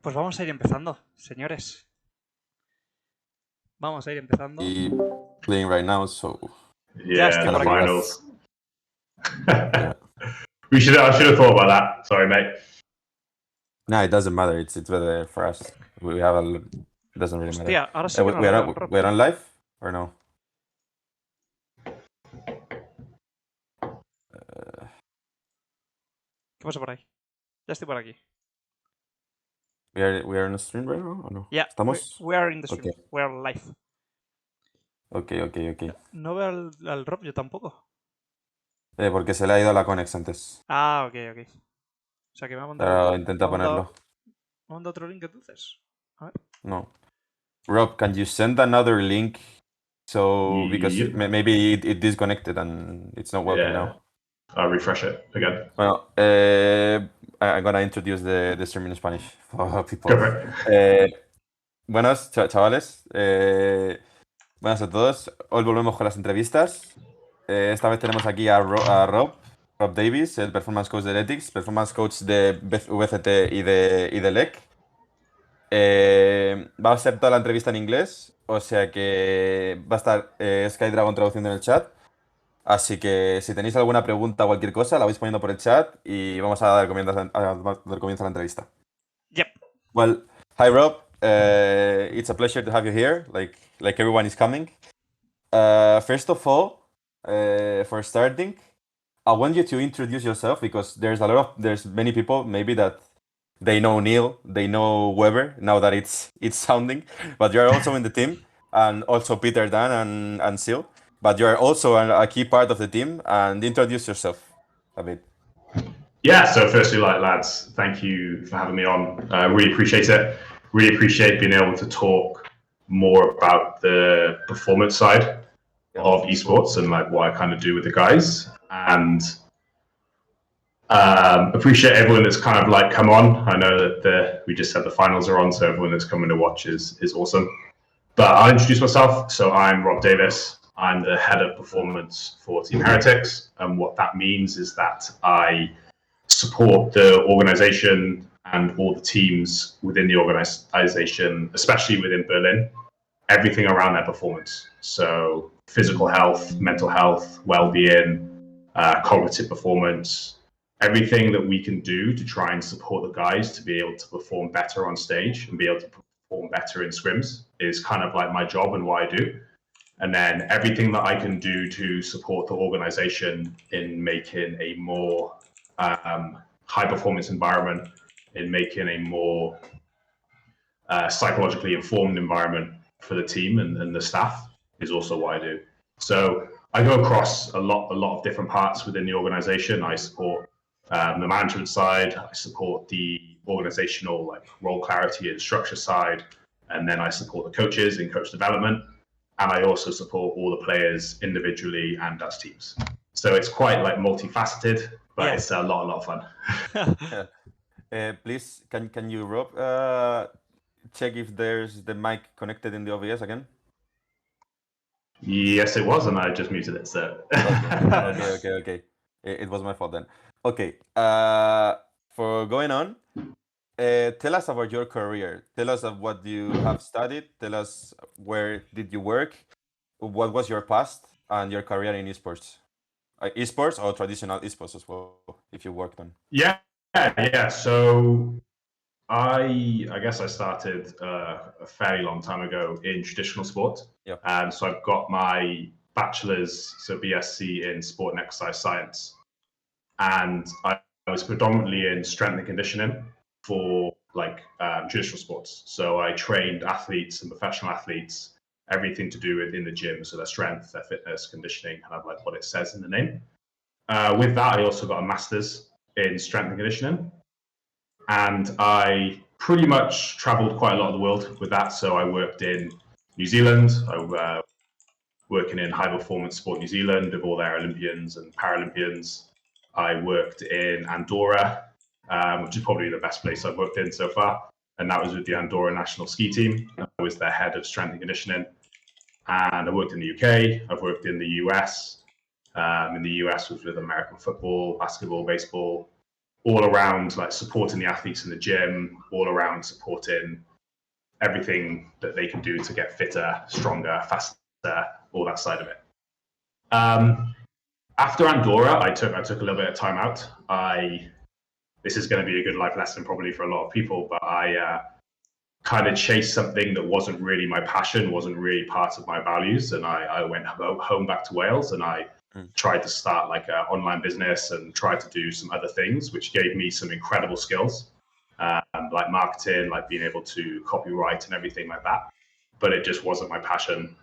Pues vamos a ir empezando, señores. Vamos a ir empezando. Playing right now, so Ya estoy the por aquí. finals. yeah. I should have thought about that. Sorry, mate. No, it doesn't matter. It's better for us. We have a. It doesn't really matter. Hostia, ahora sí que no we're, lo on, veo, Rob. we're on live or no? ¿Qué pasa por ahí? Ya estoy por aquí. We are on the stream right now or no? Ya, ¿Estamos? we are in the stream. Okay. We are live. Okay. No veo al Rob, yo tampoco. Porque se le ha ido la Conex antes. Ah, ok. O sea que me ha mandado... Pero intenta ponerlo. ¿Me ha mandado otro link entonces? A ver. No. Rob, can you send another link? So, because Yep. maybe it disconnected and it's not working now. I'll refresh it again. Bueno, I'm gonna introduce the stream in Spanish for people. Go for it. Buenas, chavales. Buenas a todos. Hoy volvemos con las entrevistas. Esta vez tenemos aquí a Rob Davies, el Performance Coach de Heretics, Performance Coach de VCT y de LEC. Va a ser toda la entrevista en inglés, o sea que va a estar Skydragon traduciendo en el chat. Así que si tenéis alguna pregunta o cualquier cosa, la vais poniendo por el chat y vamos a dar comienzo a la entrevista. Yep. Well, hi Rob. It's a pleasure to have you here. Like everyone is coming. First of all, for starting, I want you to introduce yourself because there's many people maybe that they know Neil, they know Weber now that it's sounding, but you are also in the team, and also Peter, Dan, and Sil. But you are also a key part of the team, and introduce yourself a bit. Yeah, so firstly, lads, thank you for having me on. I really appreciate it. Really appreciate being able to talk more about the performance side of esports and like what I kind of do with the guys. And appreciate everyone that's kind of like come on. I know that we just said the finals are on, so everyone that's coming to watch is awesome. But I'll introduce myself. So I'm Rob Davies. I'm the head of performance for Team Heretics. And what that means is that I support the organization and all the teams within the organization, especially within Berlin, everything around their performance. So physical health, mental health, well-being, cognitive performance, everything that we can do to try and support the guys to be able to perform better on stage and be able to perform better in scrims is kind of like my job and what I do. And then everything that I can do to support the organization in making a more high performance environment, in making a more psychologically informed environment for the team and the staff is also what I do. So I go across a lot of different parts within the organization. I support the management side, I support the organizational like role clarity and structure side, and then I support the coaches in coach development, and I also support all the players individually and as teams. So it's quite like multifaceted, but it's a lot of fun. Please, can you, Rob, check if there's the mic connected in the OBS again? Yes, it was, and I just muted it. So okay. It was my fault then. Okay. For going on, tell us about your career. Tell us of what you have studied. Tell us where did you work. What was your past and your career in esports? Esports or traditional esports as well, if you worked on. Yeah. So I guess I started a fairly long time ago in traditional sport. Yeah. So I've got my bachelor's, so BSc in sport and exercise science. And I was predominantly in strength and conditioning for like traditional sports. So I trained athletes and professional athletes, everything to do with in the gym. So their strength, their fitness, conditioning, kind of like what it says in the name. With that, I also got a master's in strength and conditioning. And I pretty much traveled quite a lot of the world with that. So I worked in New Zealand. I working in high performance sport New Zealand with all their Olympians and Paralympians. I worked in Andorra, which is probably the best place I've worked in so far. And that was with the Andorra national ski team. I was their head of strength and conditioning. And I worked in the UK. I've worked in the US. In the US was with American football, basketball, baseball. all around like supporting the athletes in the gym, all around supporting everything that they can do to get fitter, stronger, faster, all that side of it. After Andorra, I took a little bit of time out. This is going to be a good life lesson probably for a lot of people, but I kind of chased something that wasn't really my passion, wasn't really part of my values, and I went home back to Wales, and I tried to start like an online business and tried to do some other things, which gave me some incredible skills, like marketing, like being able to copyright and everything like that. But it just wasn't my passion.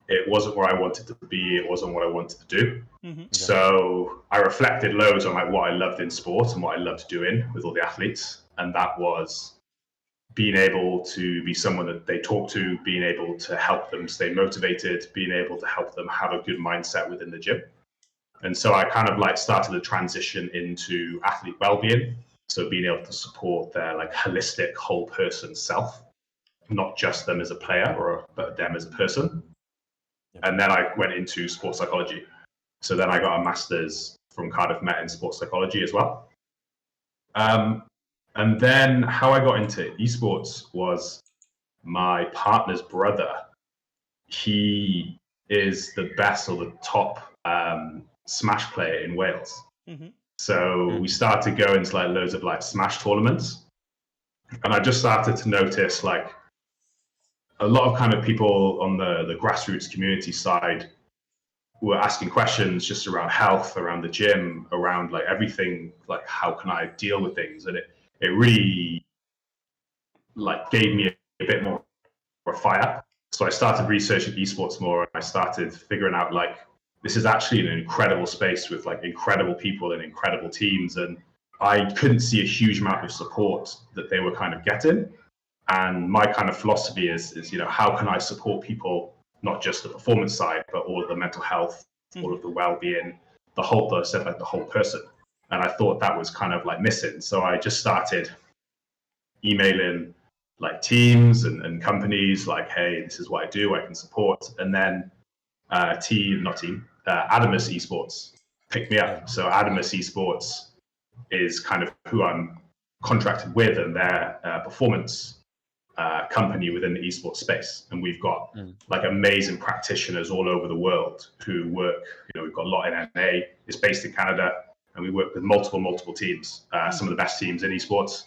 It wasn't where I wanted to be. It wasn't what I wanted to do. So I reflected loads on like what I loved in sport and what I loved doing with all the athletes, and that was being able to be someone that they talk to, being able to help them stay motivated, being able to help them have a good mindset within the gym. And so I kind of like started a transition into athlete well-being. So being able to support their like holistic whole person self, not just them as a player, but them as a person. And then I went into sports psychology. So then I got a master's from Cardiff Met in sports psychology as well. And then how I got into esports was my partner's brother. He is the best or the top Smash player in Wales. So we started going to like loads of like Smash tournaments. And I just started to notice like a lot of kind of people on the grassroots community side were asking questions just around health, around the gym, around like everything, like how can I deal with things? And it really like gave me a bit more fire. So I started researching esports more, and I started figuring out like this is actually an incredible space with like incredible people and incredible teams, and I couldn't see a huge amount of support that they were kind of getting. And my kind of philosophy is you know, how can I support people, not just the performance side, but all of the mental health, all of the well-being, the whole person. And I thought that was kind of like missing. So I just started emailing like teams and companies like, hey, this is what I do, I can support. And then Adamus Esports picked me up. So Adamus Esports is kind of who I'm contracted with, and their performance company within the esports space. And we've got like amazing practitioners all over the world who work, you know, we've got a lot in NA, it's based in Canada, and we work with multiple teams, some of the best teams in esports.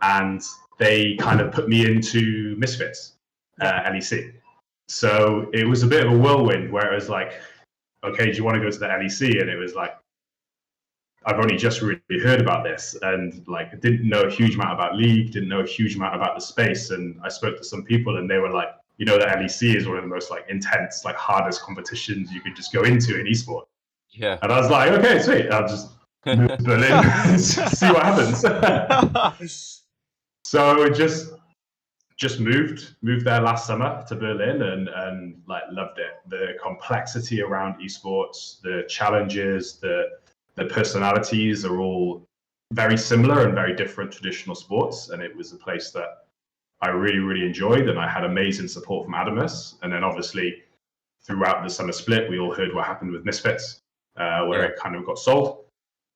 And they kind of put me into Misfits, LEC. So it was a bit of a whirlwind where it was like, okay, do you want to go to the LEC? And it was like, I've only just really heard about this, and like didn't know a huge amount about League, didn't know a huge amount about the space. And I spoke to some people, and they were like, you know, the LEC is one of the most like intense, like hardest competitions you could just go into in esports. Yeah. And I was like, okay, sweet, I'll just move to Berlin and see what happens. So just moved there last summer to Berlin, and like loved it. The complexity around esports, the challenges, the personalities are all very similar and very different traditional sports. And it was a place that I really, really enjoyed. And I had amazing support from Adamus. And then obviously throughout the summer split, we all heard what happened with Misfits, where it kind of got sold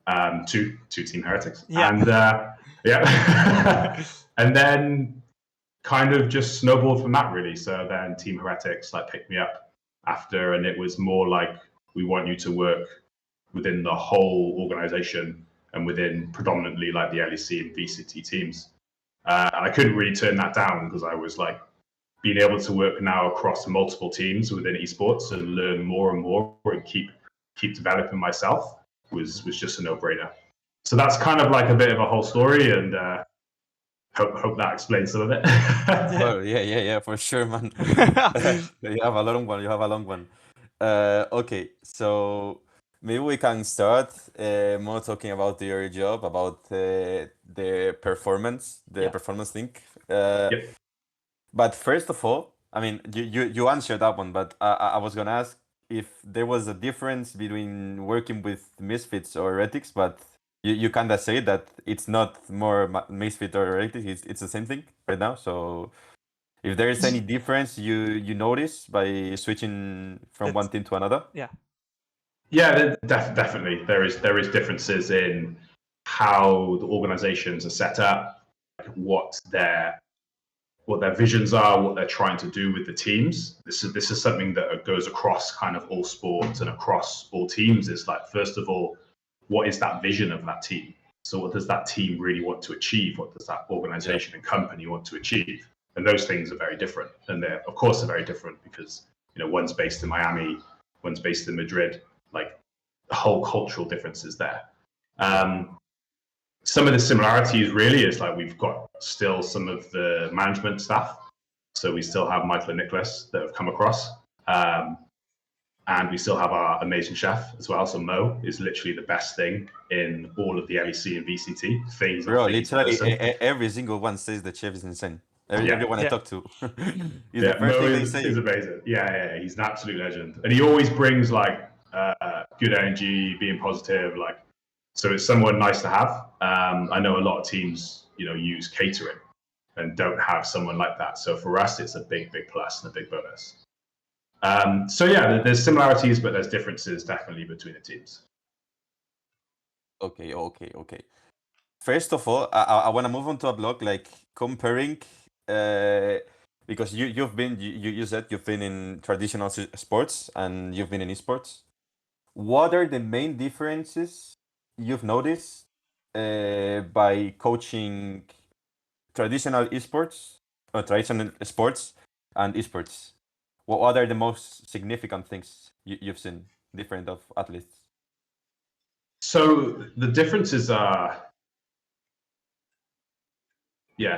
to Team Heretics. And and then kind of just snowballed from that, really. So then Team Heretics like picked me up after, and it was more like, we want you to work within the whole organization and within predominantly like the LEC and VCT teams. And I couldn't really turn that down, because I was like, being able to work now across multiple teams within esports and learn more and more and keep developing myself was just a no-brainer. So that's kind of like a bit of a whole story, and hope that explains some of it. Well, yeah, for sure, man. You have a long one. Okay, so maybe we can start more talking about your job, about the performance thing. But first of all, I mean, you answered that one, but I was gonna ask if there was a difference between working with Misfits or Heretics, but you kind of say that it's not more Misfit or Heretics, it's the same thing right now. So if there is any difference you notice by switching from one team to another? Yeah, definitely there is differences in how the organizations are set up, what their visions are, what they're trying to do with the teams. This is something that goes across kind of all sports and across all teams. It's like, first of all, what is that vision of that team? So what does that team really want to achieve? What does that organization and company want to achieve? And those things are very different. And they're, of course, very different because, one's based in Miami, one's based in Madrid. Like, the whole cultural differences there. Some of the similarities really is like we've got still some of the management staff. So we still have Michael and Nicholas that have come across. And we still have our amazing chef as well. So Mo is literally the best thing in all of the LEC and VCT. Things Bro, literally every single one says the chef is insane. Everyone I talk to. He's the first Mo thing they say. is amazing. Yeah, he's an absolute legend. And he always brings like good energy, being positive, like, so it's someone nice to have. I know a lot of teams, use catering and don't have someone like that. So for us, it's a big plus and a big bonus. So yeah, there's similarities, but there's differences definitely between the teams. Okay. First of all, I want to move on to a block like comparing, because you said you've been in traditional sports and you've been in esports. What are the main differences you've noticed by coaching traditional esports or traditional sports and esports? What are the most significant things you've seen different of athletes? So the differences are,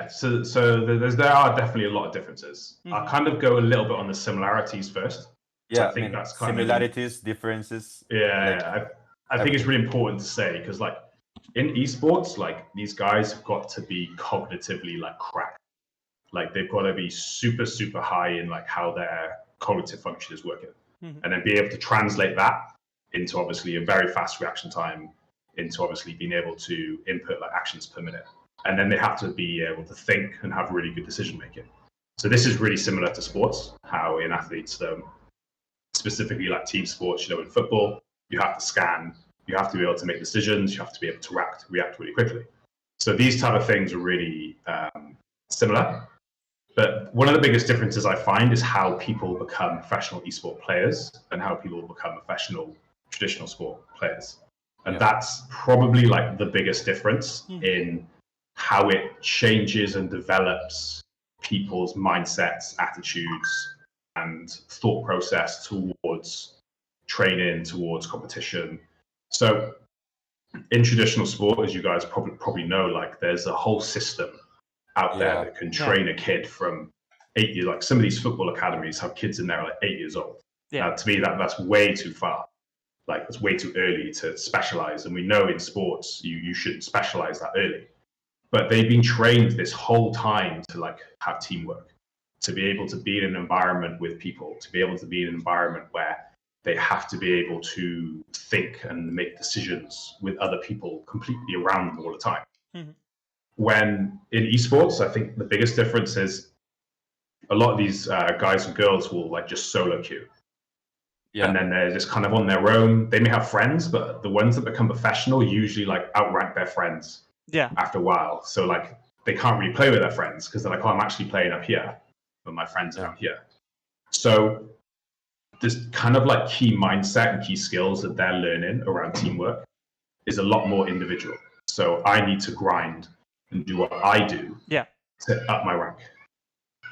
so there are definitely a lot of differences. I'll kind of go a little bit on the similarities first. Yeah, I think that's kind similarities, differences. I think it's really important to say because like in esports, like these guys have got to be cognitively like cracked. Like they've got to be super, super high in like how their cognitive function is working. And then be able to translate that into obviously a very fast reaction time, into obviously being able to input like actions per minute. And then they have to be able to think and have really good decision making. So this is really similar to sports, how in athletes, specifically like team sports, in football, you have to scan, you have to be able to make decisions, you have to be able to react really quickly. So these type of things are really similar. But one of the biggest differences I find is how people become professional esport players and how people become professional traditional sport players. And that's probably like the biggest difference in how it changes and develops people's mindsets, attitudes, and thought process towards training, towards competition. So in traditional sport, as you guys probably know, like there's a whole system out there that can train a kid from 8 years. Like some of these football academies have kids in there like 8 years old. Now, to me, that's way too far. Like it's way too early to specialize. And we know in sports, you shouldn't specialize that early. But they've been trained this whole time to like have teamwork, to be able to be in an environment with people, to be able to be in an environment where they have to be able to think and make decisions with other people completely around them all the time. When in esports, I think the biggest difference is a lot of these guys and girls will like just solo queue. And then they're just kind of on their own. They may have friends, but the ones that become professional usually like outrank their friends after a while. So like they can't really play with their friends because they're like, oh, I'm actually playing up here, but my friends are down here. So this kind of like key mindset and key skills that they're learning around teamwork is a lot more individual. So I need to grind and do what I do to up my rank.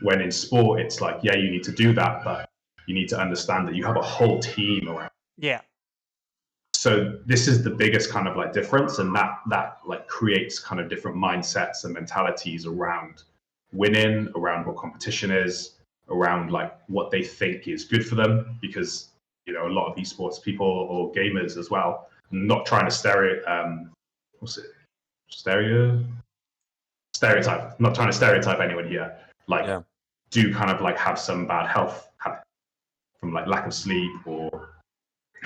When in sport, it's like, you need to do that, but you need to understand that you have a whole team around. So this is the biggest kind of like difference, and that like creates kind of different mindsets and mentalities around winning, around what competition is, around like what they think is good for them, because a lot of esports people or gamers as well, not trying to stereotype, not trying to stereotype anyone here, do kind of like have some bad health from like lack of sleep or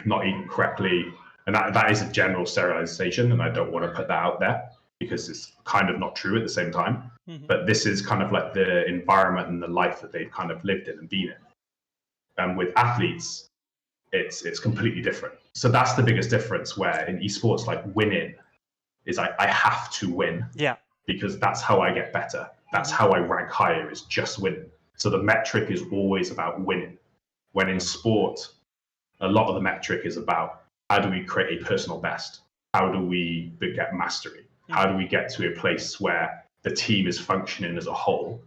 not eating correctly. And that is a general sterilization, and I don't want to put that out there because it's kind of not true at the same time. But this is kind of like the environment and the life that they've kind of lived in and been in. And with athletes, it's completely different. So that's the biggest difference, where in esports, like winning is I have to win. Yeah. Because that's how I get better. That's how I rank higher, is just winning. So the metric is always about winning. When in sport, a lot of the metric is about how do we create a personal best? How do we get mastery? How do we get to a place where the team is functioning as a whole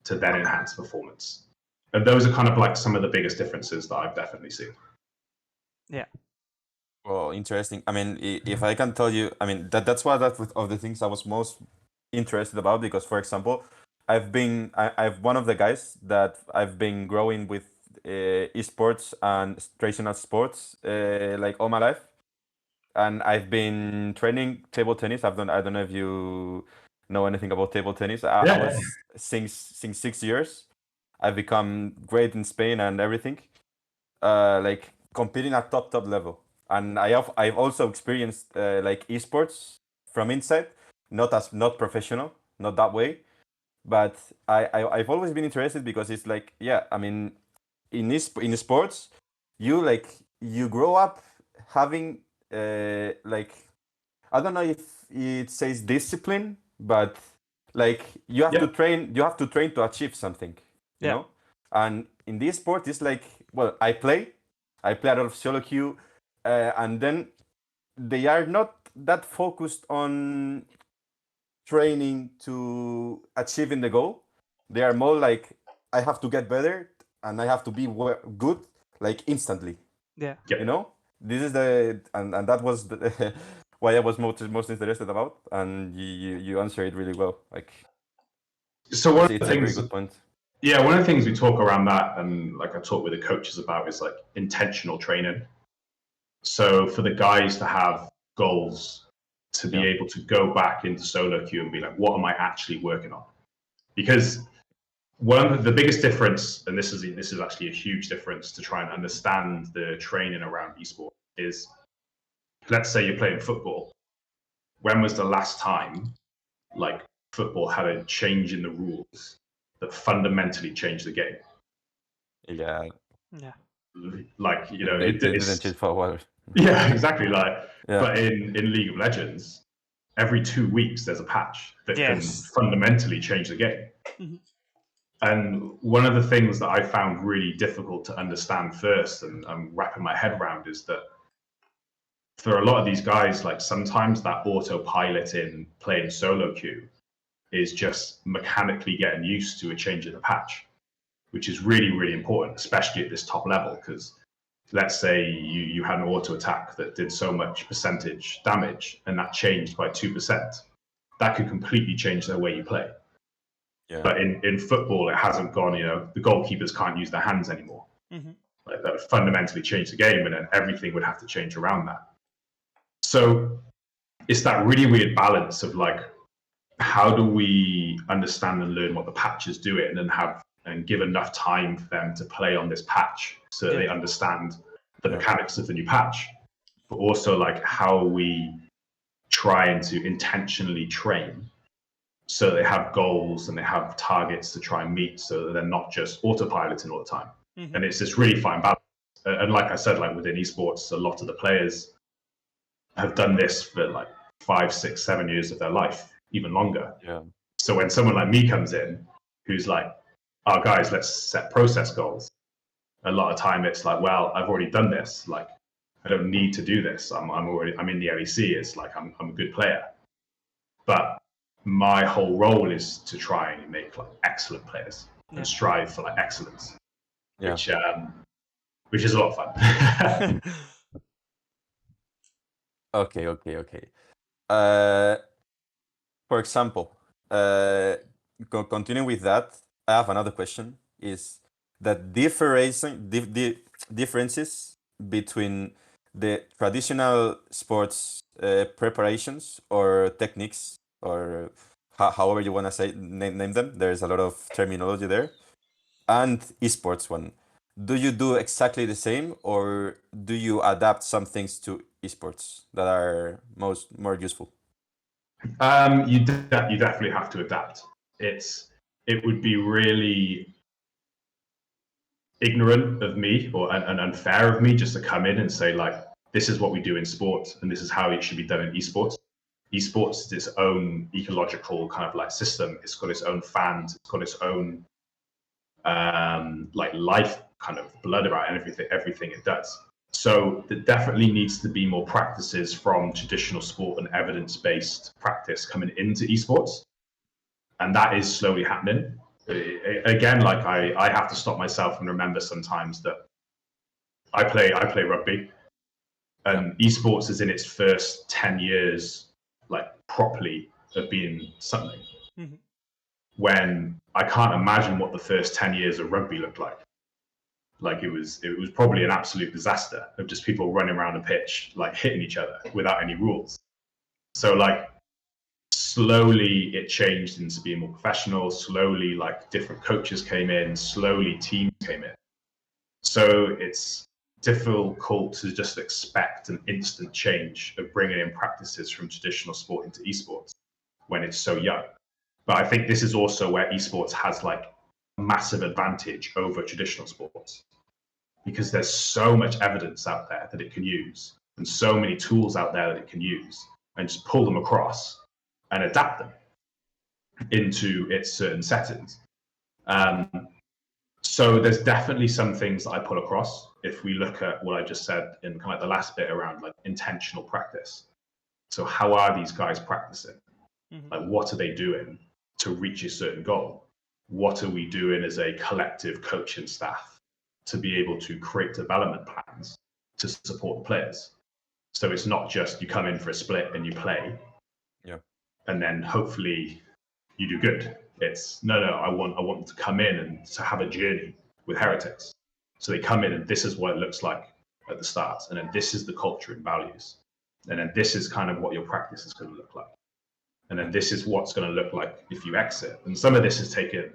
to then enhance performance? And those are kind of like some of the biggest differences that I've definitely seen. Yeah. Well, interesting. I mean, if I can tell you, I mean, that's one of the things I was most interested about, because, for example, I've one of the guys that I've been growing with esports and traditional sports like all my life, and I've been training table tennis. I don't know if you know anything about table tennis. I was since 6 years. I've become great in Spain and everything, like competing at top level. And I've also experienced like esports from inside, not professional, not that way, but I've always been interested, because it's like, yeah, I mean, in sports, you grow up having like, I don't know if it says discipline, but like you have to train to achieve something, you know. And in this sport, it's like, well, I play a lot of solo queue, and then they are not that focused on training to achieving the goal. They are more like, I have to get better and I have to be good, like instantly. Yeah. You know, this is the and that was the, why I was most interested about, and you answer it really well. Like, so one of it's the a very things, good point. yeah, one of the things we talk around that, and like I talk with the coaches about, is like intentional training. So for the guys to have goals, to be able to go back into solo queue and be like, what am I actually working on? Because one of the biggest difference, and this is actually a huge difference to try and understand the training around esports, is, let's say you're playing football. When was the last time like football had a change in the rules that fundamentally changed the game? Yeah. Yeah. Like, you know, it didn't change for a while. Yeah, exactly. Like, but in League of Legends, every 2 weeks there's a patch that can fundamentally change the game. Mhm. And one of the things that I found really difficult to understand first, and I'm wrapping my head around, is that for a lot of these guys, like sometimes that autopilot in playing solo queue is just mechanically getting used to a change in the patch, which is really, really important, especially at this top level, because let's say you had an auto attack that did so much percentage damage and that changed by 2%. That could completely change the way you play. Yeah. But in football, it hasn't gone, you know, the goalkeepers can't use their hands anymore. Mm-hmm. Like, that would fundamentally change the game, and then everything would have to change around that. So it's that really weird balance of like, how do we understand and learn what the patch is doing, and give enough time for them to play on this patch so that they understand the mechanics of the new patch, but also like how are we trying to intentionally train so they have goals and they have targets to try and meet, so that they're not just autopiloting all the time. Mm-hmm. And it's this really fine balance. And like I said, like within esports, a lot of the players have done this for like 5, 6, 7 years of their life, even longer. Yeah. So when someone like me comes in, who's like, "Oh, guys, let's set process goals," a lot of time it's like, "Well, I've already done this. Like, I don't need to do this. I'm in the LEC. It's like I'm a good player." But my whole role is to try and make like excellent players and strive for like excellence, which is a lot of fun. Okay. For example, continuing with that, I have another question. Is that differences between the traditional sports preparations or techniques, or however you want to say name them? There's a lot of terminology there. And esports one. Do you do exactly the same, or do you adapt some things to esports that are more useful? You definitely have to adapt. It would be really ignorant of me and unfair of me just to come in and say like, this is what we do in sports and this is how it should be done in esports, esports is its own ecological kind of like system. It's got its own fans. It's got its own like life kind of blood about everything it does. So there definitely needs to be more practices from traditional sport and evidence-based practice coming into esports, and that is slowly happening. Again, like I have to stop myself and remember sometimes that I play rugby, and esports is in its first 10 years, like properly of being something. Mhm. When I can't imagine what the first 10 years of rugby looked like. Like it was probably an absolute disaster of just people running around a pitch, like hitting each other without any rules. So like slowly it changed into being more professional. Slowly, like different coaches came in. Slowly teams came in. So it's difficult to just expect an instant change of bringing in practices from traditional sport into esports when it's so young. But I think this is also where esports has like a massive advantage over traditional sports, because there's so much evidence out there that it can use and so many tools out there that it can use, and just pull them across and adapt them into its certain settings. So there's definitely some things that I pull across if we look at what I just said in kind of the last bit around like intentional practice. So how are these guys practicing? Like what are they doing to reach a certain goal? What are we doing as a collective coaching staff to be able to create development plans to support the players? So it's not just you come in for a split and you play, and then hopefully you do good. It's no, I want them to come in and to have a journey with Heretics. So they come in and this is what it looks like at the start, and then this is the culture and values, and then this is kind of what your practice is going to look like, and then this is what's going to look like if you exit. And some of this has taken,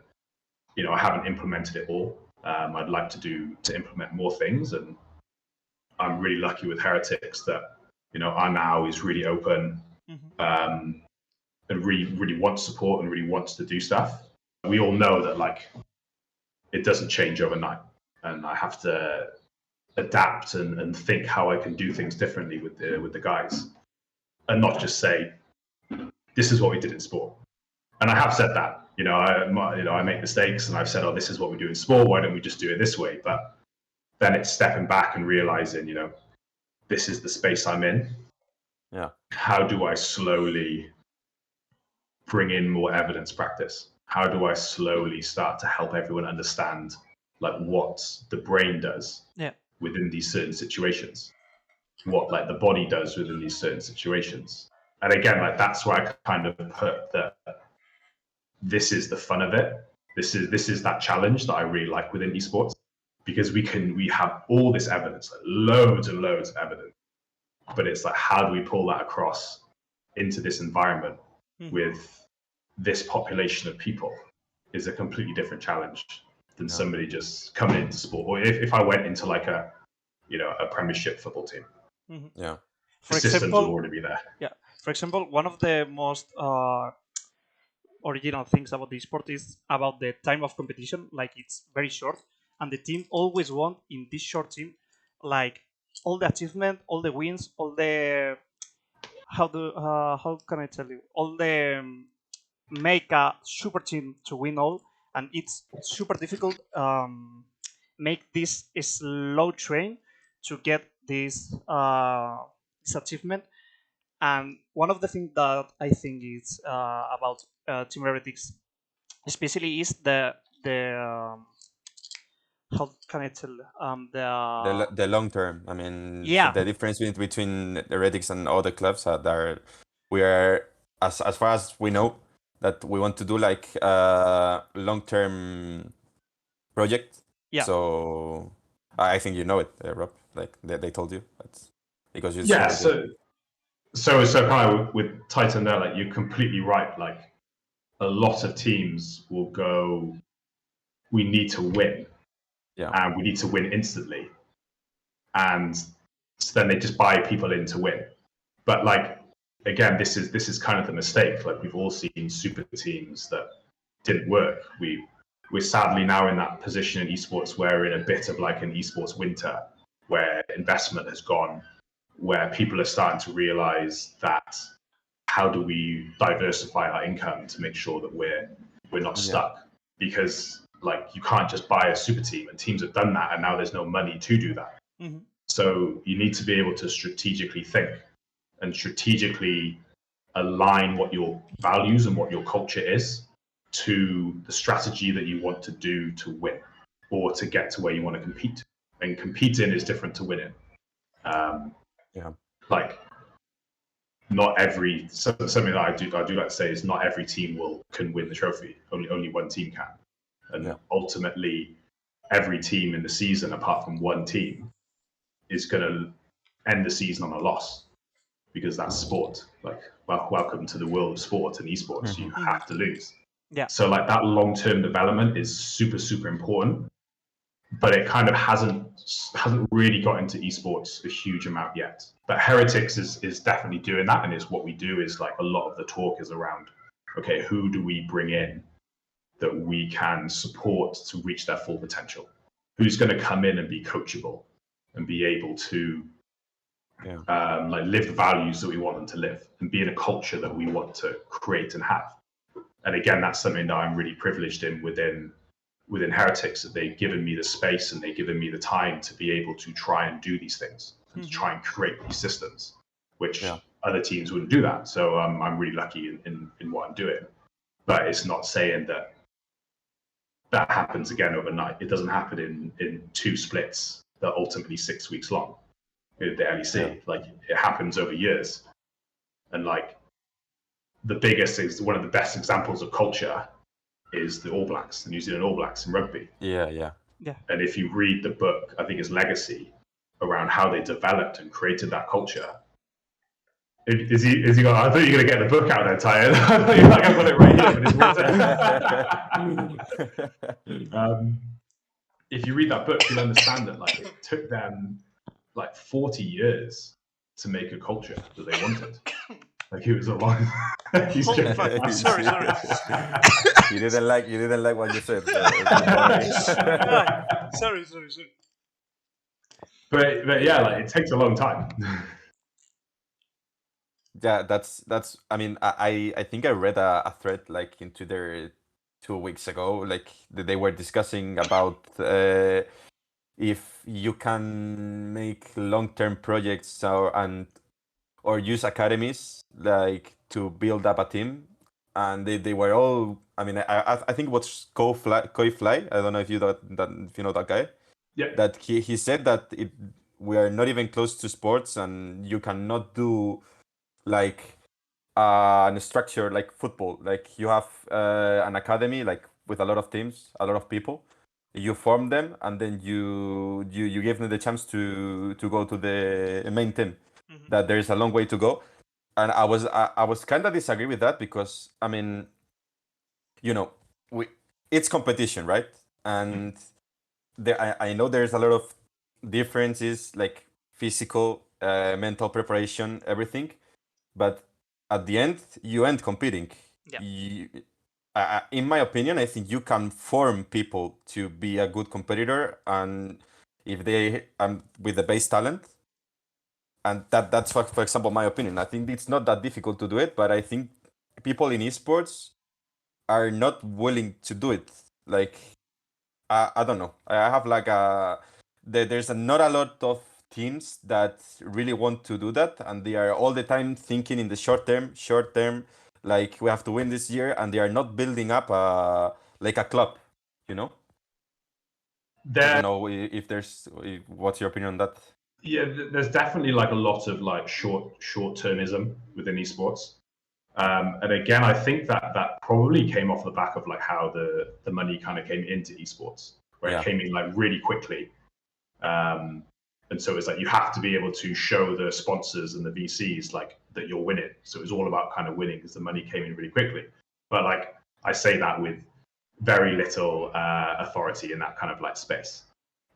I haven't implemented it all. I'd like to implement more things, and I'm really lucky with Heretics that our now is really open. And really wants support and really wants to do stuff. We all know that like it doesn't change overnight, and I have to adapt and think how I can do things differently with the guys, and not just say this is what we did in sport. And I have said that, I make mistakes, and I've said, oh, this is what we do in sport. Why don't we just do it this way? But then it's stepping back and realizing, this is the space I'm in. Yeah. How do I slowly bring in more evidence practice? How do I slowly start to help everyone understand like what the brain does within these certain situations, what like the body does within these certain situations? And again, like that's where I kind of put that this is the fun of it. This is that challenge that I really like within esports, because we have all this evidence, like loads and loads of evidence, but it's like, how do we pull that across into this environment with this population of people is a completely different challenge than somebody just coming into sport. Or if I went into like a premiership football team, the systems would already be there. Yeah. For example, one of the most original things about the sport is about the time of competition. Like it's very short, and the team always want in this short team, like all the achievement, all the wins, all the how can I tell you, all the make a super team to win all, and it's super difficult make this slow train to get this achievement. And one of the things that I think is about Team Heretics especially is the how can I tell the long term. I mean, Yeah. the difference between the Heretics and other clubs we are as far as we know that we want to do like a long term project. Yeah. So I think you know it, Rob. Like they told you. That's because you. Yeah. So kind of with Titan there, like you're completely right. Like a lot of teams will go, we need to win, and we need to win instantly, and so then they just buy people in to win. But like again, this is kind of the mistake. Like we've all seen super teams that didn't work. We're sadly now in that position in esports where we're in a bit of like an esports winter, where investment has gone, where people are starting to realize that how do we diversify our income to make sure that we're not stuck? Because like you can't just buy a super team, and teams have done that, and now there's no money to do that. Mm-hmm. So you need to be able to strategically think and strategically align what your values and what your culture is to the strategy that you want to do to win or to get to where you want to compete. And competing is different to winning. Like not every something that I do like to say is not every team can win the trophy. Only one team can. And ultimately every team in the season apart from one team is going to end the season on a loss, because that's sport. Like, welcome to the world of sport and esports. You have to lose. Yeah. So like that long-term development is super, super important, but it kind of hasn't really got into esports a huge amount yet. But Heretics is definitely doing that, and is what we do. Is like a lot of the talk is around, okay, who do we bring in that we can support to reach their full potential? Who's going to come in and be coachable and be able to like live the values that we want them to live and be in a culture that we want to create and have. And again, that's something that I'm really privileged in within Heretics, that they've given me the space and they've given me the time to be able to try and do these things and to try and create these systems, which other teams wouldn't do that. So I'm really lucky in what I'm doing. But it's not saying that happens again overnight. It doesn't happen in 2 splits that are ultimately 6 weeks long. The LEC, like it happens over years, and like the biggest is one of the best examples of culture is the All Blacks, the New Zealand All Blacks in rugby. Yeah. And if you read the book, I think it's Legacy, around how they developed and created that culture. Is he got? I thought you were going to get the book out there, Ty. I thought you were like, I've got it right here, but it's if you read that book, you'll understand that like it took them like 40 years to make a culture that they wanted. Like it was a long. Sorry. You didn't like what you said. Sorry. But yeah, like it takes a long time. Yeah, that's. I mean, I think I read a thread like into their 2 weeks ago. Like they were discussing about if you can make long-term projects or use academies like to build up a team, and they were all. I mean, I think it was Koi Fly. I don't know if you if you know that guy. Yeah. That he said that we are not even close to sports, and you cannot do like a structure like football. Like you have an academy like with a lot of teams, a lot of people. You form them, and then you give them the chance to go to the main team. That there is a long way to go, and I was kind of disagree with that, because I mean, you know, it's competition, right? And I know there's a lot of differences, like physical, mental preparation, everything, but at the end you end competing. In my opinion, I think you can form people to be a good competitor, and if they with the base talent, and that's for example my opinion. I think it's not that difficult to do it, but I think people in esports are not willing to do it. Like I don't know. I have like there's not a lot of teams that really want to do that, and they are all the time thinking in the short term, like we have to win this year, and they are not building up like a club, you know. I don't know if what's your opinion on that? Yeah, there's definitely like a lot of like short-termism within esports. And again, I think that probably came off the back of like how the money kind of came into esports, where it came in like really quickly. And so it's like you have to be able to show the sponsors and the VCs like that you're winning. So it was all about kind of winning because the money came in really quickly. But like I say that with very little authority in that kind of like space.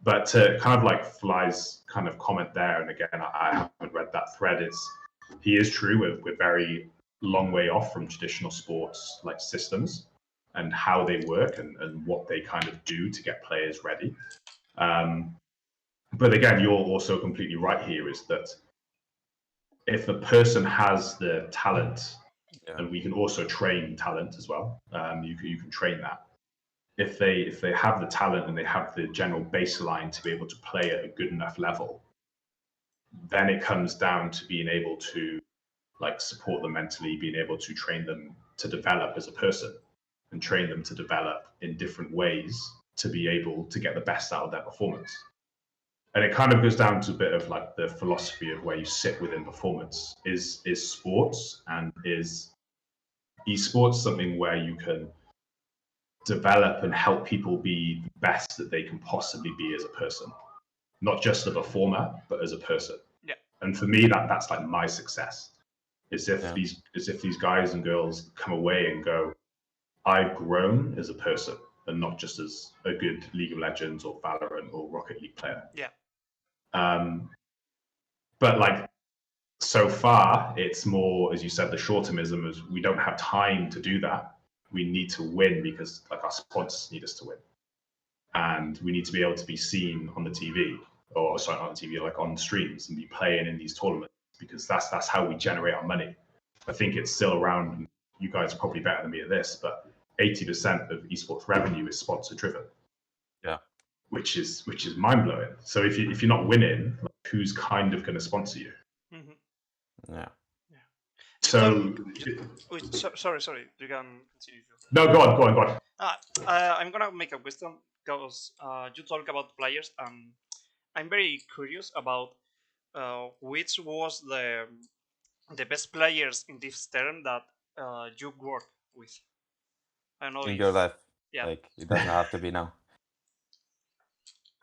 But to kind of like Fly's kind of comment there, and again, I haven't read that thread. He is true. We're very long way off from traditional sports like systems and how they work and what they kind of do to get players ready. But again, you're also completely right here, is that if a person has the talent Yeah. and we can also train talent as well. You can train that. If they have the talent and they have the general baseline to be able to play at a good enough level, then it comes down to being able to like support them mentally, being able to train them to develop as a person and train them to develop in different ways to be able to get the best out of their performance. And it kind of goes down to a bit of like the philosophy of where you sit within performance. Is sports and is esports something where you can develop and help people be the best that they can possibly be as a person, not just a performer, but as a person. Yeah. And for me, that's like my success. Is if Yeah. these guys and girls come away and go, I've grown as a person and not just as a good League of Legends or Valorant or Rocket League player. Yeah. But like so far, it's more, as you said, the short-termism is we don't have time to do that. We need to win because like our sponsors need us to win, and we need to be able to be seen on the TV, or sorry, not on TV, like on streams, and be playing in these tournaments because that's how we generate our money. I think it's still around. You guys are probably better than me at this, but 80% of esports revenue is sponsor driven. Yeah. Which is mind blowing. So if you're not winning, like, who's kind of going to sponsor you? Mm-hmm. Yeah. So Sorry. You can continue. no, go on. I'm gonna make a question because you talk about players, and I'm very curious about which was the best players in this term that you work with. I don't know In if, your life, yeah, like it doesn't have to be now.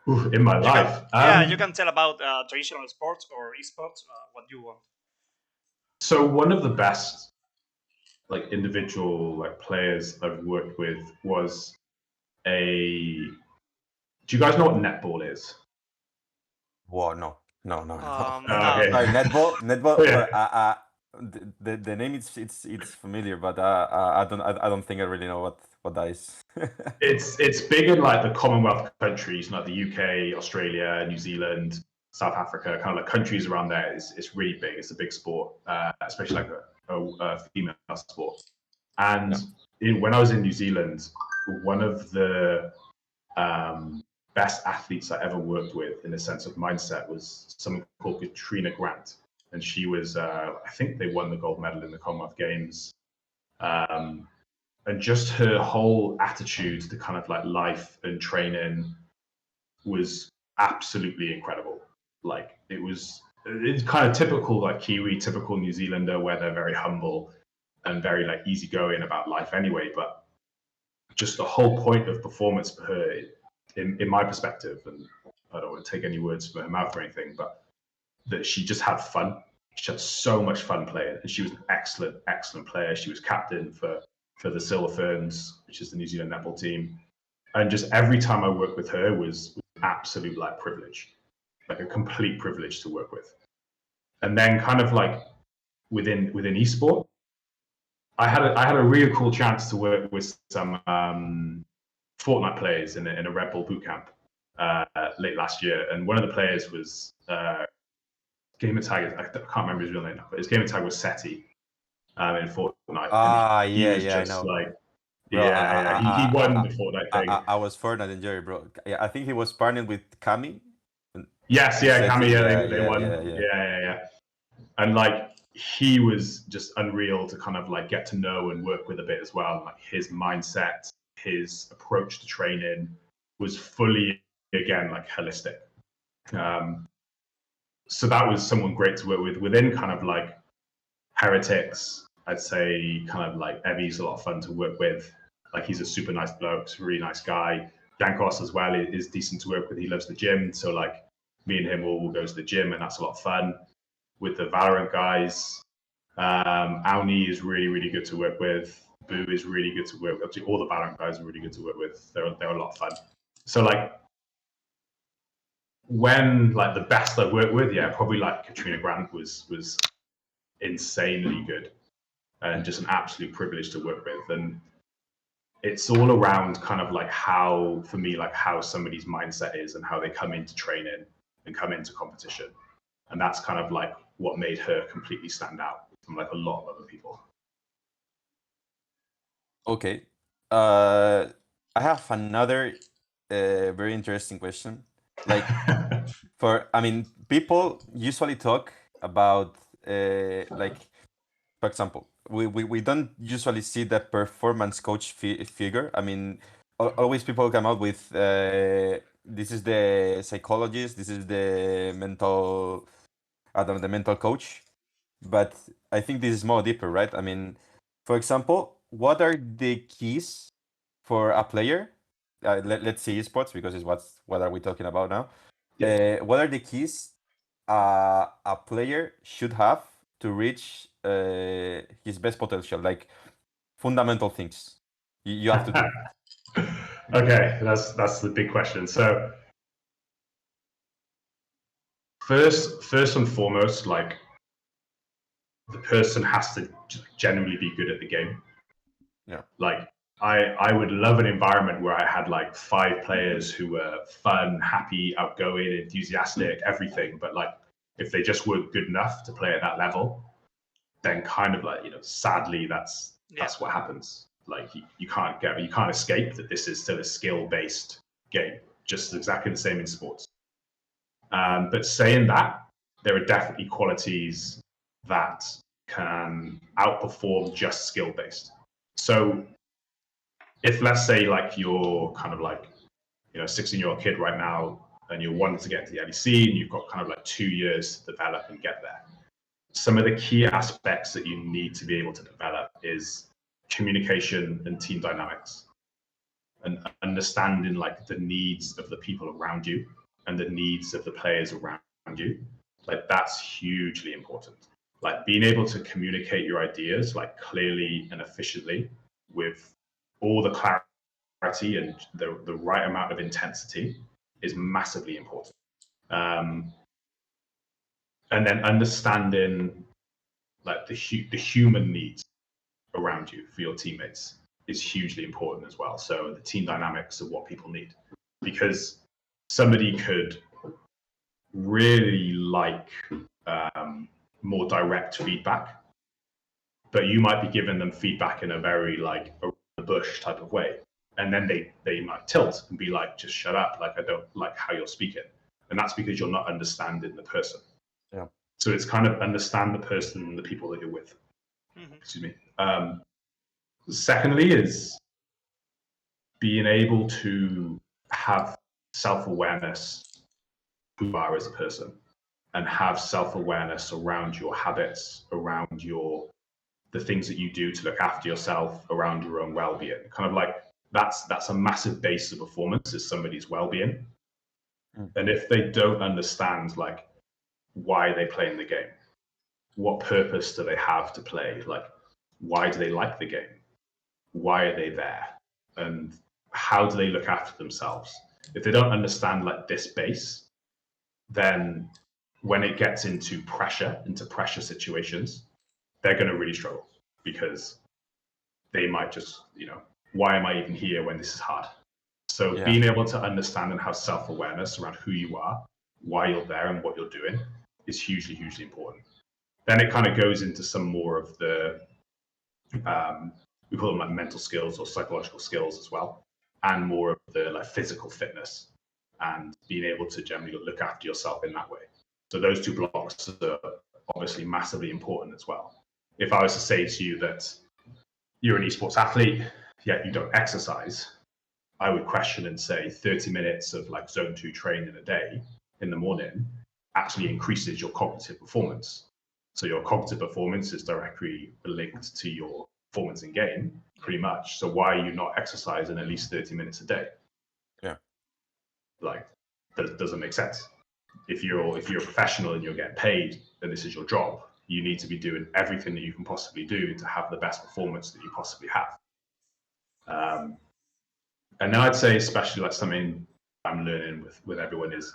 in my you life, can, you can tell about traditional sports or esports, what you want. So one of the best like individual like players I've worked with was a. Do you guys know what netball is? Whoa, no. Okay. Sorry, netball. Oh, yeah. The name it's familiar, but I don't think I really know what that is. It's big in like the Commonwealth countries, like the UK, Australia, New Zealand, South Africa, kind of like countries around there. It's really big. It's a big sport, especially like a female sport. And when I was in New Zealand, one of the best athletes I ever worked with in the sense of mindset was someone called Katrina Grant. And she was, I think they won the gold medal in the Commonwealth Games. And just her whole attitude to kind of like life and training was absolutely incredible. Like it's kind of typical like Kiwi, typical New Zealander, where they're very humble and very like easygoing about life anyway. But just the whole point of performance for her, in my perspective, and I don't want to take any words from her mouth or anything, but that she just had fun. She had so much fun playing, and she was an excellent player. She was captain for the Silver Ferns, which is the New Zealand netball team. And just every time I worked with her was absolute like privilege, like a complete privilege to work with. And then kind of like within esport, I had a really cool chance to work with some Fortnite players in a Red Bull boot camp late last year, and one of the players was gamer tag. I can't remember his real name now, but his gamer tag was Seti in Fortnite. And he was just I know. like, Bro, he won the Fortnite thing. I was Fortnite and Jerry, bro. Yeah, I think he was partnered with Kami. Yes, Kami, they won. Yeah. Yeah. And like he was just unreal to kind of like get to know and work with a bit as well. Like his mindset, his approach to training was fully again like holistic. So that was someone great to work with. Within kind of like Heretics, I'd say kind of like Evie's a lot of fun to work with. Like he's a super nice bloke, he's a really nice guy. Jankos as well is decent to work with. He loves the gym, so like me and him will go to the gym, and that's a lot of fun. With the Valorant guys, Auni is really good to work with. Boo is really good to work with. Actually, all the Valorant guys are really good to work with. They're a lot of fun. So like when like the best I worked with, probably like Katrina Grant was insanely good and just an absolute privilege to work with. And it's all around kind of like how, for me, like how somebody's mindset is and how they come into training and come into competition. And that's kind of like what made her completely stand out from like a lot of other people. Okay. I have another very interesting question. Like, I mean, people usually talk about, like, for example, we don't usually see the performance coach figure. I mean, always people come out with, this is the psychologist, this is the mental, I don't know, the mental coach. But I think this is more deeper, right? I mean, for example, what are the keys for a player? Let's see esports because it's what are we talking about now? Yeah. What are the keys a player should have to reach his best potential? Like fundamental things you have to do. Okay, that's the big question. So first and foremost, like the person has to generally be good at the game. Yeah. Like I would love an environment where I had like 5 players who were fun, happy, outgoing, enthusiastic, everything. But like if they just weren't good enough to play at that level, then kind of like, sadly Yeah. that's what happens. Like you can't escape that this is still a skill based game, just exactly the same in sports. But saying that, there are definitely qualities that can outperform just skill based. So if let's say like you're kind of like a 16-year-old kid right now and you're wanting to get into the LEC and you've got kind of like 2 years to develop and get there, some of the key aspects that you need to be able to develop is communication and team dynamics and understanding like the needs of the people around you and the needs of the players around you. Like that's hugely important. Like being able to communicate your ideas like clearly and efficiently with all the clarity and the right amount of intensity is massively important. Um, and then understanding like the human needs around you for your teammates is hugely important as well. So the team dynamics of what people need, because somebody could really like more direct feedback, but you might be giving them feedback in a very like around the bush type of way, and then they might tilt and be like, just shut up, like I don't like how you're speaking, and that's because you're not understanding the person. Yeah. So it's kind of understand the person and the people that you're with. Mm-hmm. Excuse me. Secondly is being able to have self-awareness who you are as a person and have self-awareness around your habits, around the things that you do to look after yourself, around your own well-being. Kind of like that's a massive base of performance is somebody's well-being. Mm. And if they don't understand like why they play in the game, what purpose do they have to play, like why do they like the game, why are they there, and how do they look after themselves, if they don't understand like this base, then when it gets into pressure situations, they're going to really struggle because they might just, why am I even here when this is hard? So Yeah. being able to understand and have self-awareness around who you are, why you're there and what you're doing is hugely, hugely important. Then it kind of goes into some more of the, we call them like mental skills or psychological skills as well, and more of the like physical fitness and being able to generally look after yourself in that way. So those two blocks are obviously massively important as well. If I was to say to you that you're an esports athlete, yet you don't exercise, I would question and say 30 minutes of like zone 2 training a day in the morning actually increases your cognitive performance. So your cognitive performance is directly linked to your performance in game, pretty much. So why are you not exercising at least 30 minutes a day? Yeah. Like, that doesn't make sense. If you're a professional and you're getting paid and this is your job, you need to be doing everything that you can possibly do to have the best performance that you possibly have. And then I'd say, especially like something I'm learning with everyone is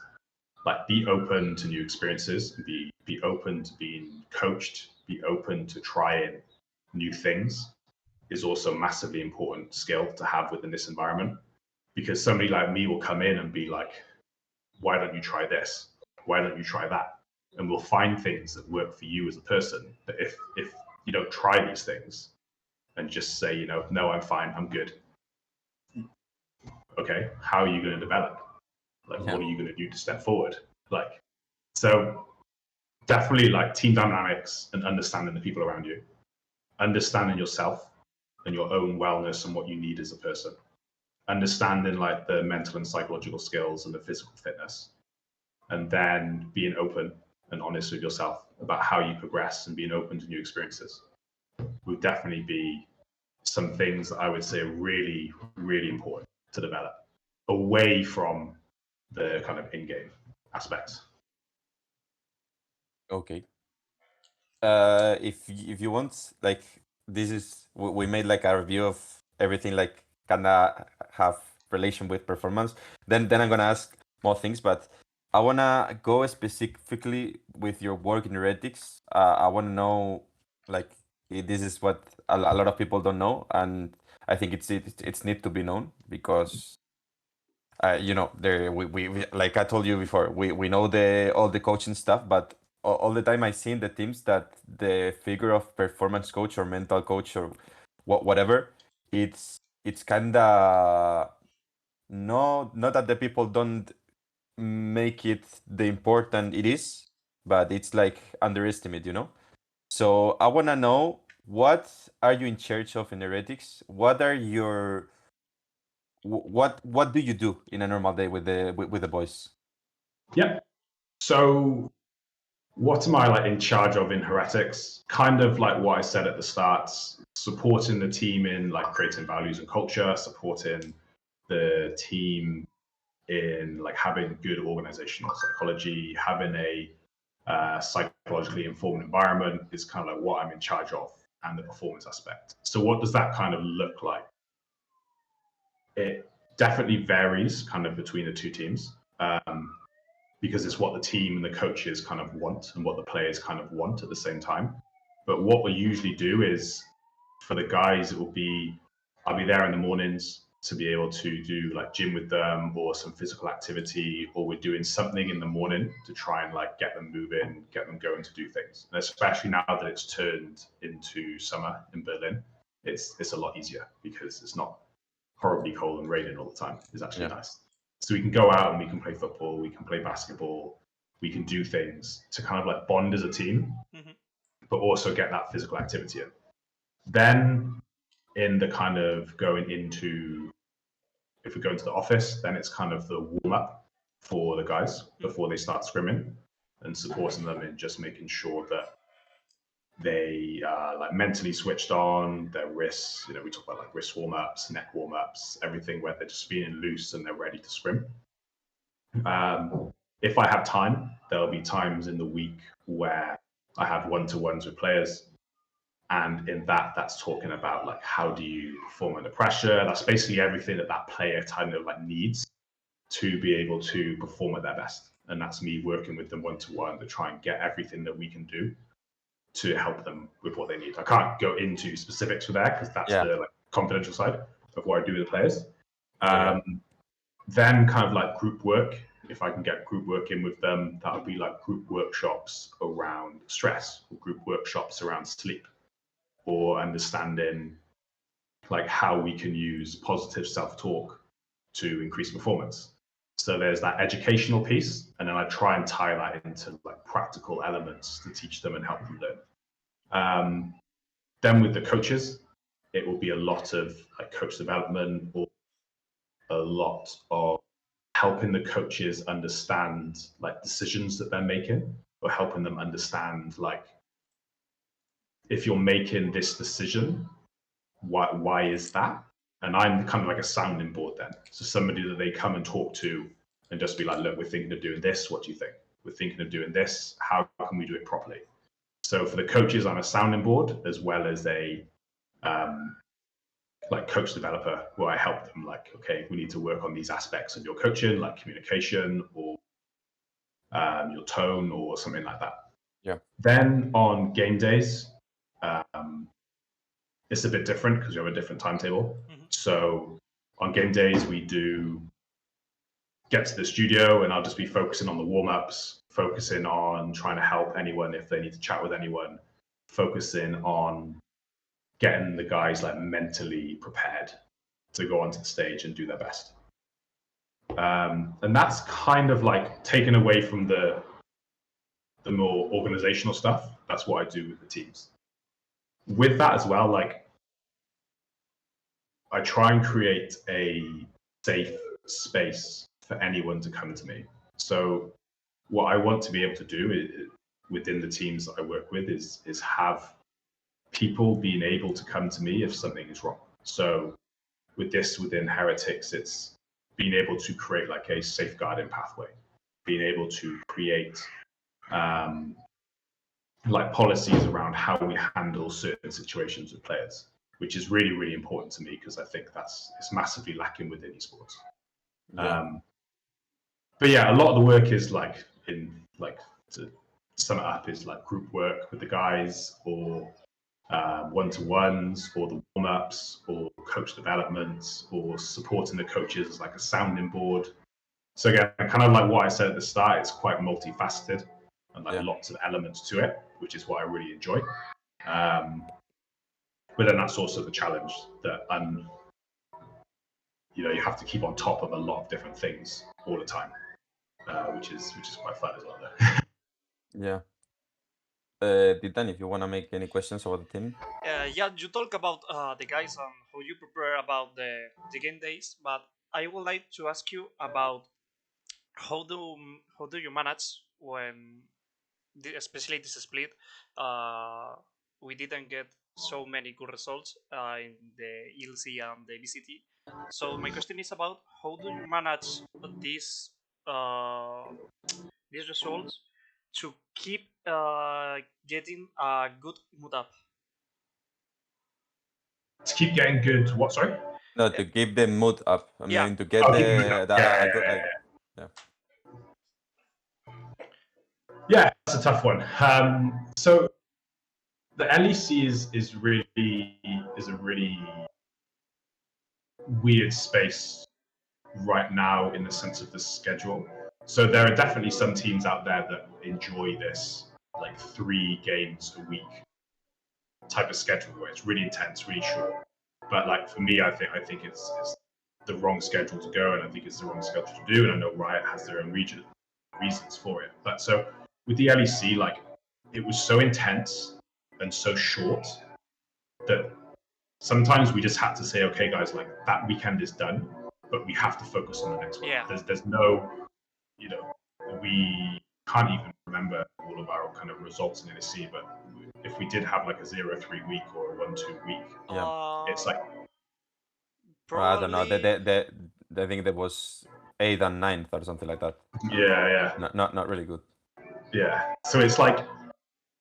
like be open to new experiences, be open to being coached, be open to trying new things is also a massively important skill to have within this environment. Because somebody like me will come in and be like, why don't you try this? Why don't you try that? And we'll find things that work for you as a person. But if you don't try these things, and just say, you know, no, I'm fine, I'm good. Okay, how are you going to develop? Like, what are you going to do to step forward? Like, so definitely like team dynamics and understanding the people around you, understanding yourself and your own wellness and what you need as a person, understanding like the mental and psychological skills and the physical fitness, and then being open and honest with yourself about how you progress and being open to new experiences would definitely be some things that I would say are really, really important to develop away from the kind of in-game aspects. Okay. If you want, like, this is we made like a review of everything, like kinda have relation with performance. Then I'm gonna ask more things, but I wanna go specifically with your work in Heretics. I wanna know, like, this is what a lot of people don't know, and I think it's need to be known because you know, there we like I told you before, we know the all the coaching stuff, but all the time I see in the teams that the figure of performance coach or mental coach or whatever, it's kinda no, not that the people don't make it the important it is, but it's like underestimate, you know. So I wanna know, what are you in charge of in Heretics? What are your what do you do in a normal day with the boys? Yeah. So what am I like in charge of in Heretics? Kind of like what I said at the start, supporting the team in like creating values and culture, supporting the team in like having good organizational psychology, having a psychologically informed environment is kind of like what I'm in charge of, and the performance aspect. So what does that kind of look like? It definitely varies kind of between the two teams. Because it's what the team and the coaches kind of want and what the players kind of want at the same time. But what we usually do is, for the guys, it will be, I'll be there in the mornings to be able to do like gym with them or some physical activity, or we're doing something in the morning to try and like get them moving, get them going to do things. And especially now that it's turned into summer in Berlin, it's a lot easier because it's not horribly cold and raining all the time. It's actually nice. So we can go out and we can play football, we can play basketball, we can do things to kind of like bond as a team, but also get that physical activity in. Then in the kind of going into, if we go into the office, then it's kind of the warm up for the guys before they start scrimming, and supporting them in just making sure that they are like mentally switched on, their wrists, you know, we talk about like wrist warm-ups, neck warm-ups, everything where they're just feeling loose and they're ready to scrim. If I have time, there'll be times in the week where I have one-to-ones with players. And in that, that's talking about like, how do you perform under pressure? That's basically everything that that player kind of like needs to be able to perform at their best. And that's me working with them one-to-one to try and get everything that we can do to help them with what they need. I can't go into specifics for that because that's the like confidential side of what I do with the players. Then kind of like group work. If I can get group work in with them, that would be like group workshops around stress, or group workshops around sleep, or understanding like how we can use positive self-talk to increase performance. So there's that educational piece, and then I try and tie that into like practical elements to teach them and help them learn. Then with the coaches, it will be a lot of like coach development, or a lot of helping the coaches understand like decisions that they're making, or helping them understand like, if you're making this decision, why is that? And I'm kind of like a sounding board then. So somebody that they come and talk to and just be like, look, we're thinking of doing this. What do you think? We're thinking of doing this. How can we do it properly? So for the coaches, I'm a sounding board as well as a like coach developer, where I help them like, okay, we need to work on these aspects of your coaching, like communication or your tone or something like that. Yeah. Then on game days, it's a bit different because we have a different timetable. So on game days, we do get to the studio and I'll just be focusing on the warm-ups, focusing on trying to help anyone if they need to chat with anyone, focusing on getting the guys like mentally prepared to go onto the stage and do their best. And that's kind of like taken away from the more organizational stuff. That's what I do with the teams. With that as well, like I try and create a safe space for anyone to come to me. So what I want to be able to do within the teams that I work with is have people being able to come to me if something is wrong. So with this within Heretics, it's being able to create like a safeguarding pathway, being able to create like policies around how we handle certain situations with players, which is really, really important to me because I think it's massively lacking within esports. Yeah. But yeah, a lot of the work is like to sum it up is like group work with the guys or one-to-ones or the warm-ups or coach development or supporting the coaches as like a sounding board. So again, kind of like what I said at the start, it's quite multifaceted and like lots of elements to it, which is what I really enjoy. But then that's also the challenge that you have to keep on top of a lot of different things all the time, which is quite fun as well. Yeah. Titan, if you want to make any questions about the team. Yeah, you talk about the guys and how you prepare about the game days, but I would like to ask you about how do you manage when, especially this split, we didn't get so many good results in the ELC and the VCT. So my question is about how do you manage these uh, these results to keep getting a good mood up? To keep getting good, what? Sorry. No, to keep the mood up. I Yeah. mean, to get Keep the mood up. Yeah, that's a tough one. So the LEC is a really weird space right now in the sense of the schedule. So there are definitely some teams out there that enjoy this like 3 games a week type of schedule where it's really intense, really short. But like for me, I think it's the wrong schedule to go, and I think it's the wrong schedule to do. And I know Riot has their own reasons for it. But so with the LEC, like it was so intense and so short that sometimes we just had to say, okay, guys, like that weekend is done, but we have to focus on the next one. Yeah. There's no, we can't even remember all of our kind of results in LEC, but if we did have like a 0-3 week or a 1-2 week, it's like I don't know. probably I think there was 8th and 9th or something like that. yeah. Not really good. Yeah. So it's like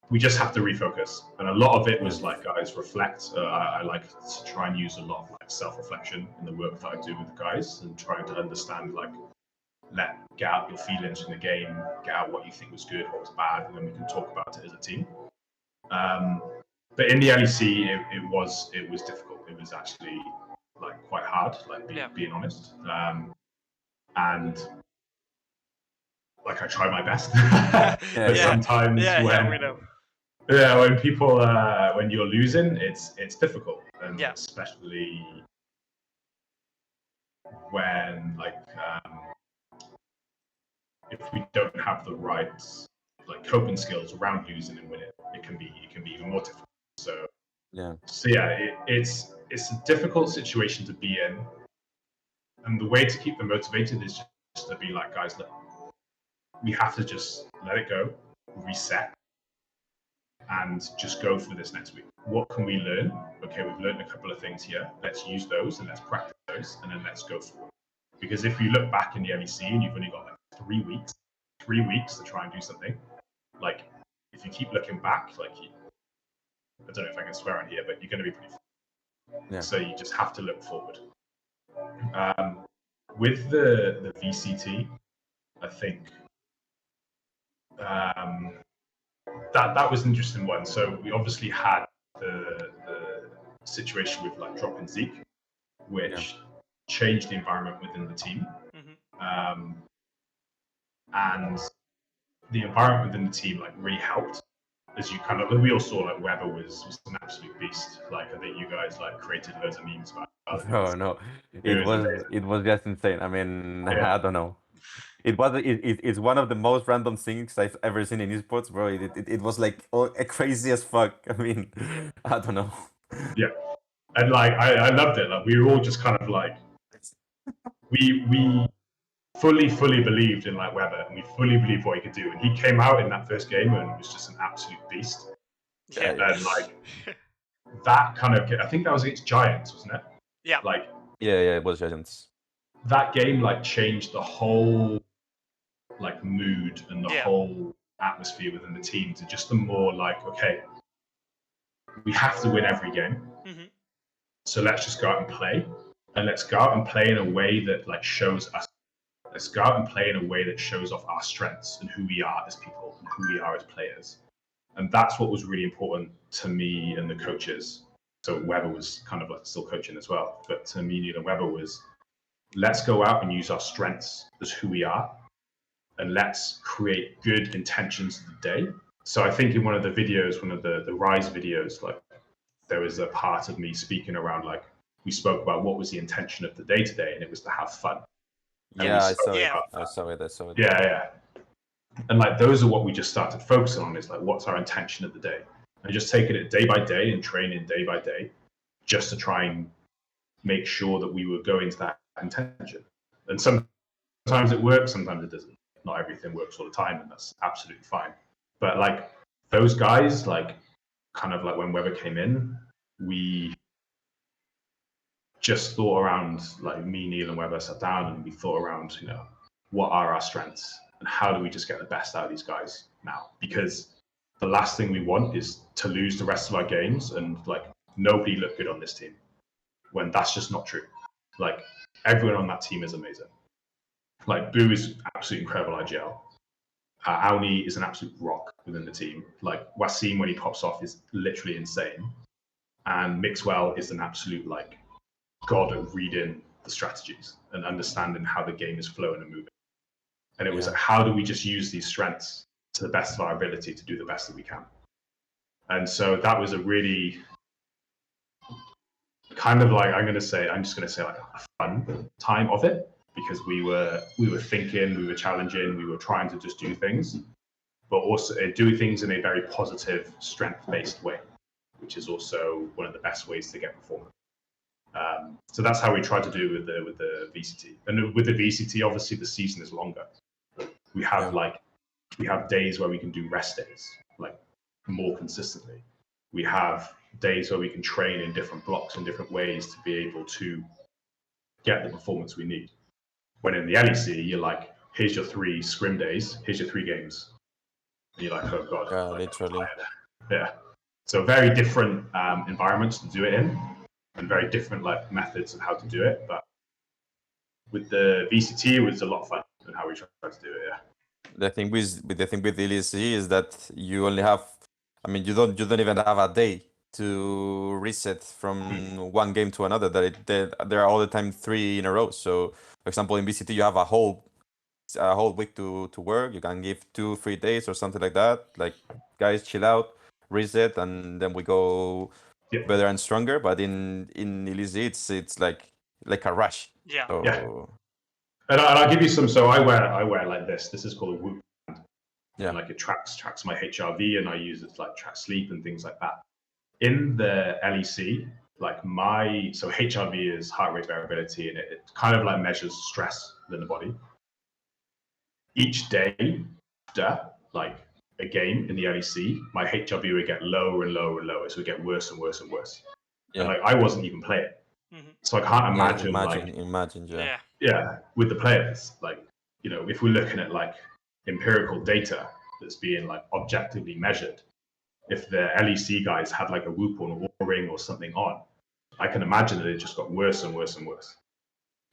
we just have to refocus, and a lot of it was like, guys, reflect. I like to try and use a lot of like self-reflection in the work that I do with the guys, and trying to understand like get out your feelings from the game, get out what you think was good, what was bad, and then we can talk about it as a team. But in the LEC, it was difficult. It was actually like quite hard, like being honest. And like I try my best, but sometimes when people when you're losing, it's difficult, and especially when like if we don't have the right like coping skills around losing and winning, it can be even more difficult. So it's a difficult situation to be in, and the way to keep them motivated is just to be like, guys, look, we have to just let it go, reset, and just go for this next week. What can we learn? Okay, we've learned a couple of things here. Let's use those and let's practice those, and then let's go forward. Because if you look back in the LEC and you've only got like 3 weeks to try and do something, like if you keep looking back, like I don't know if I can swear on here, but you're going to be pretty. Yeah. So you just have to look forward. With the VCT, I think that was an interesting one. So we obviously had the situation with like dropping Zeke, which changed the environment within the team. And the environment within the team like really helped as you kind of, we all saw like Weber was an absolute beast. Like I think you guys like created loads of memes about it. No, no, It was amazing. it was just insane. I mean, Yeah. I don't know. It's one of the most random things I've ever seen in esports, bro. It was like crazy as fuck. I mean, I don't know. Yeah. And like I loved it. Like we were all just kind of like we fully believed in like Weber, and we fully believed what he could do. And he came out in that first game and was just an absolute beast. Yeah. And like that kind of, I think that was against Giants, wasn't it? Yeah. Like Yeah, it was Giants. that game like changed the whole like mood and the whole atmosphere within the team to just a more like, okay, we have to win every game. Mm-hmm. So let's just go out and play. And let's go out and play in a way that like shows us. Let's go out and play in a way that shows off our strengths and who we are as people and who we are as players. And that's what was really important to me and the coaches. So Weber was kind of like still coaching as well. But to me, Weber was, let's go out and use our strengths as who we are. And let's create good intentions of the day. So I think in one of the videos, one of the Rise videos, like there was a part of me speaking around like, we spoke about what was the intention of the day today, and it was to have fun. Yeah, I saw it. Yeah. I saw it. Yeah. And like those are what we just started focusing on, is like what's our intention of the day, and just taking it day by day and training day by day, just to try and make sure that we were going to that intention. And sometimes it works, sometimes it doesn't. Not everything works all the time, and that's absolutely fine. But like those guys, like kind of like when Weber came in, we just thought around, like me, Neil, and Weber sat down and we thought around, what are our strengths and how do we just get the best out of these guys now? Because the last thing we want is to lose the rest of our games and like nobody looked good on this team, when that's just not true. Like everyone on that team is amazing. Like Boo is absolutely incredible IGL. Auni is an absolute rock within the team. Like Wasim, when he pops off, is literally insane. And Mixwell is an absolute like god at reading the strategies and understanding how the game is flowing and moving. And it was like, how do we just use these strengths to the best of our ability to do the best that we can? And so that was a really kind of like, I'm just going to say like a fun time of it, because we were thinking, we were challenging, we were trying to just do things, but also do things in a very positive, strength-based way, which is also one of the best ways to get performance. So that's how we try to do with the VCT. And with the VCT, obviously the season is longer. We have days where we can do rest days, like more consistently. We have days where we can train in different blocks in different ways to be able to get the performance we need. When in the LEC, you're like, here's your 3 scrim days, here's your 3 games. And you're like, oh God. Yeah, literally. Yeah. So very different environments to do it in, and very different like methods of how to do it. But with the VCT, it was a lot of fun and how we tried to do it. Yeah. The thing with LEC is that you only have, I mean, you don't even have a day to reset from one game to another. There are all the time 3 in a row. So, for example, in VCT you have a whole week to work. You can give 2-3 days or something like that. Like, guys, chill out, reset, and then we go better and stronger. But in LEC it's like a rush. Yeah. So, yeah. And I'll give you some. So I wear like this. This is called a Whoop band. Yeah. And like it tracks my HRV, and I use it to like track sleep and things like that. In the LEC, like so HRV is heart rate variability, and it kind of like measures stress within the body. Each day after like a game in the LEC, my HRV would get lower and lower and lower. So it would get worse and worse and worse. Yeah. And like I wasn't even playing. Mm-hmm. So I can't imagine yeah, with the players, like, if we're looking at like empirical data that's being like objectively measured, if the LEC guys had like a Whoop or an Aura ring or something on, I can imagine that it just got worse and worse and worse.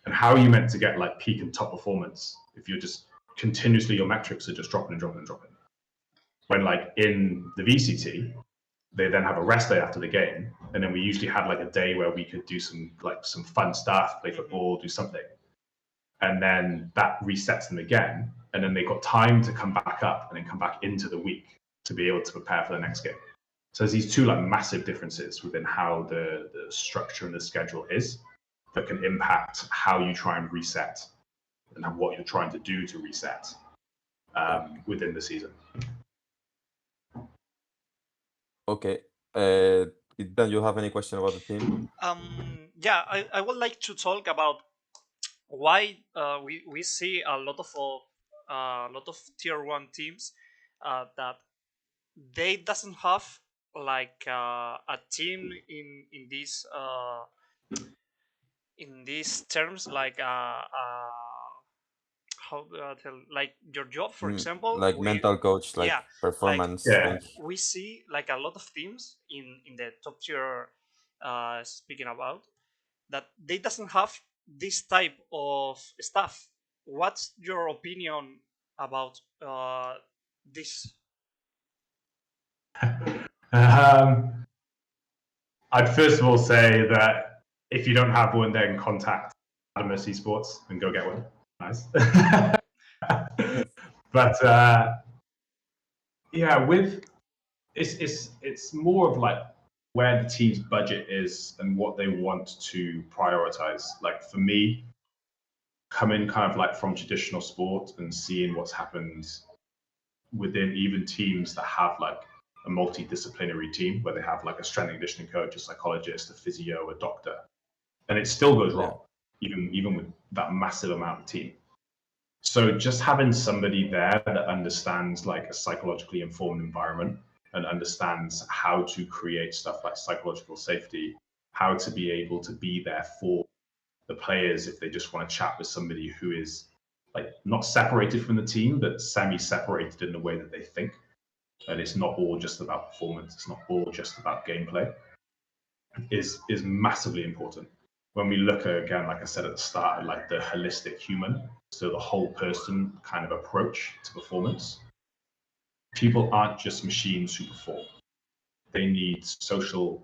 And how are you meant to get like peak and top performance if you're just continuously, your metrics are just dropping and dropping and dropping? When like in the VCT, they then have a rest day after the game, and then we usually had like a day where we could do some fun stuff, play football, do something, and then that resets them again, and then they got time to come back up and then come back into the week. to be able to prepare for the next game. So there's these two like massive differences within how the structure and the schedule is that can impact how you try and reset and what you're trying to do to reset within the season. Okay. Dan, you have any question about the team? Yeah, I would like to talk about why we see a lot of tier 1 teams that they doesn't have like a team in these terms, like how do I tell, like your job, for example. Like mental coach, like yeah, performance Yeah. thing. we see like a lot of teams in the top tier, speaking about that, they doesn't have this type of stuff. What's your opinion about this? I'd first of all say that if you don't have one, then contact Adamus Esports and go get one. Nice. But yeah, with it's more of like where the team's budget is and what they want to prioritize. Like for me, coming kind of like from traditional sport and seeing what's happened within even teams that have like a multidisciplinary team where they have like a strength and conditioning coach, a psychologist, a physio, a doctor, and it still goes wrong, even with that massive amount of team. So just having somebody there that understands like a psychologically informed environment and understands how to create stuff like psychological safety, how to be able to be there for the players if they just want to chat with somebody who is like not separated from the team, but semi-separated in the way that they think. And it's not all just about performance. It's not all just about gameplay. Is massively important. When we look at, again, like I said at the start, like the holistic human, so the whole person kind of approach to performance. People aren't just machines who perform. They need social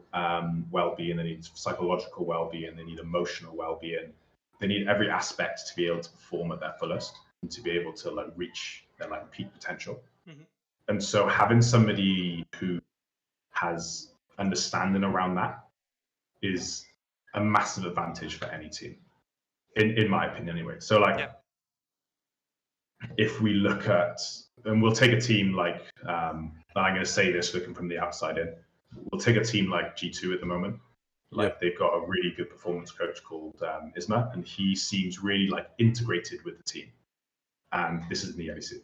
well-being, they need psychological well-being, they need emotional well-being. They need every aspect to be able to perform at their fullest and to be able to like reach their like peak potential. Mm-hmm. And so having somebody who has understanding around that is a massive advantage for any team, in my opinion anyway. So like, if we look at, and we'll take a team like, I'm going to say this looking from the outside in, we'll take a team like G2 at the moment. Like they've got a really good performance coach called Isma, and he seems really like integrated with the team. And this is in the LEC.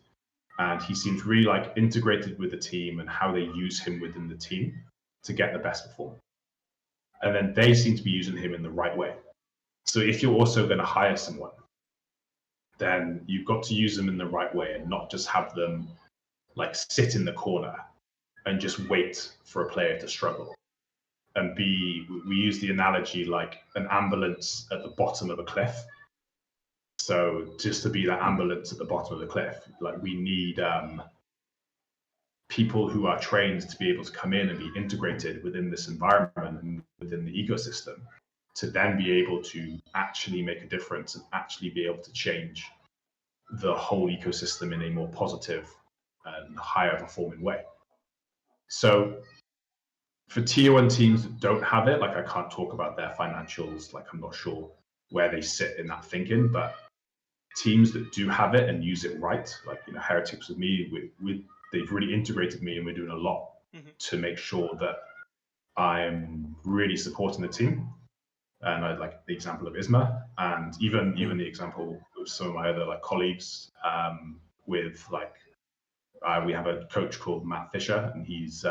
And he seems really like integrated with the team and how they use him within the team to get the best performance. And then they seem to be using him in the right way. So if you're also going to hire someone, then you've got to use them in the right way and not just have them like sit in the corner and just wait for a player to struggle. And we use the analogy like an ambulance at the bottom of a cliff. So just to be that ambulance at the bottom of the cliff, like we need people who are trained to be able to come in and be integrated within this environment and within the ecosystem to then be able to actually make a difference and actually be able to change the whole ecosystem in a more positive and higher performing way. So for tier 1 teams that don't have it, like I can't talk about their financials, like I'm not sure where they sit in that thinking, but teams that do have it and use it right, like, you know, Heretics with me, they've really integrated me and we're doing a lot to make sure that I'm really supporting the team. And I like the example of Isma, and even the example of some of my other like colleagues with like, we have a coach called Matt Fisher, and he's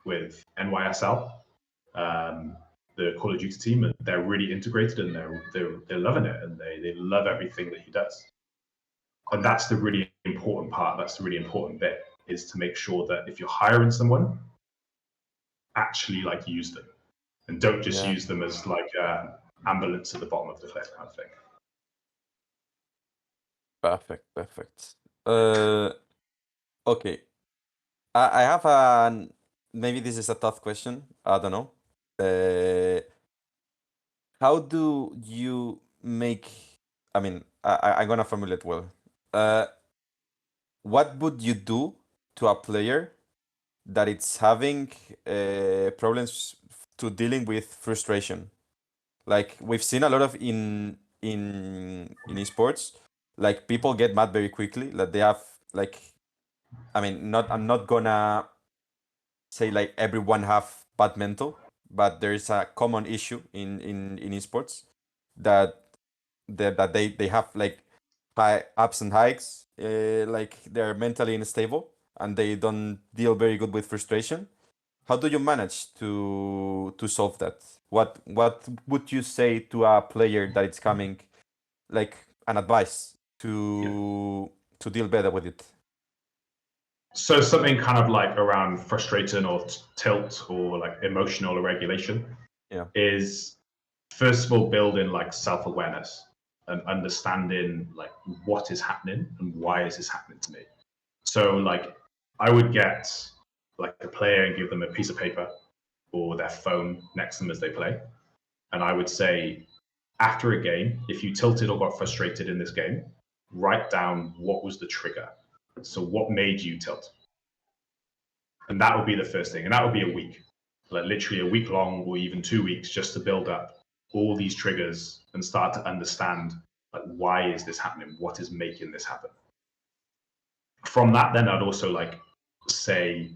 with NYSL, the Call of Duty team, and they're really integrated and they're loving it, and they love everything that he does. And that's the really important part. That's the really important bit, is to make sure that if you're hiring someone, actually like use them, and don't just use them as like ambulance at the bottom of the cliff kind of thing. Perfect. Okay. I have a, maybe this is a tough question. I don't know. How do you make, I mean, I'm gonna formulate well. What would you do to a player that it's having problems to dealing with frustration. Like we've seen a lot of in esports, like people get mad very quickly. Like they have like, I mean, not I'm not gonna say like everyone have bad mental, but there is a common issue in esports that they have like high ups and hikes, like they're mentally unstable and they don't deal very good with frustration. How do you manage to solve that? What would you say to a player that it's coming, like an advice to deal better with it? So something kind of like around frustrating or tilt or like emotional regulation Yeah. is first of all building like self-awareness and understanding like what is happening and why is this happening to me. So like I would get like a player and give them a piece of paper or their phone next to them as they play. And I would say, after a game, if you tilted or got frustrated in this game, write down what was the trigger. So what made you tilt? And that would be the first thing. And that would be a week, like literally a week long or even 2 weeks, just to build up all these triggers and start to understand like why is this happening? What is making this happen? From that, then I'd also like say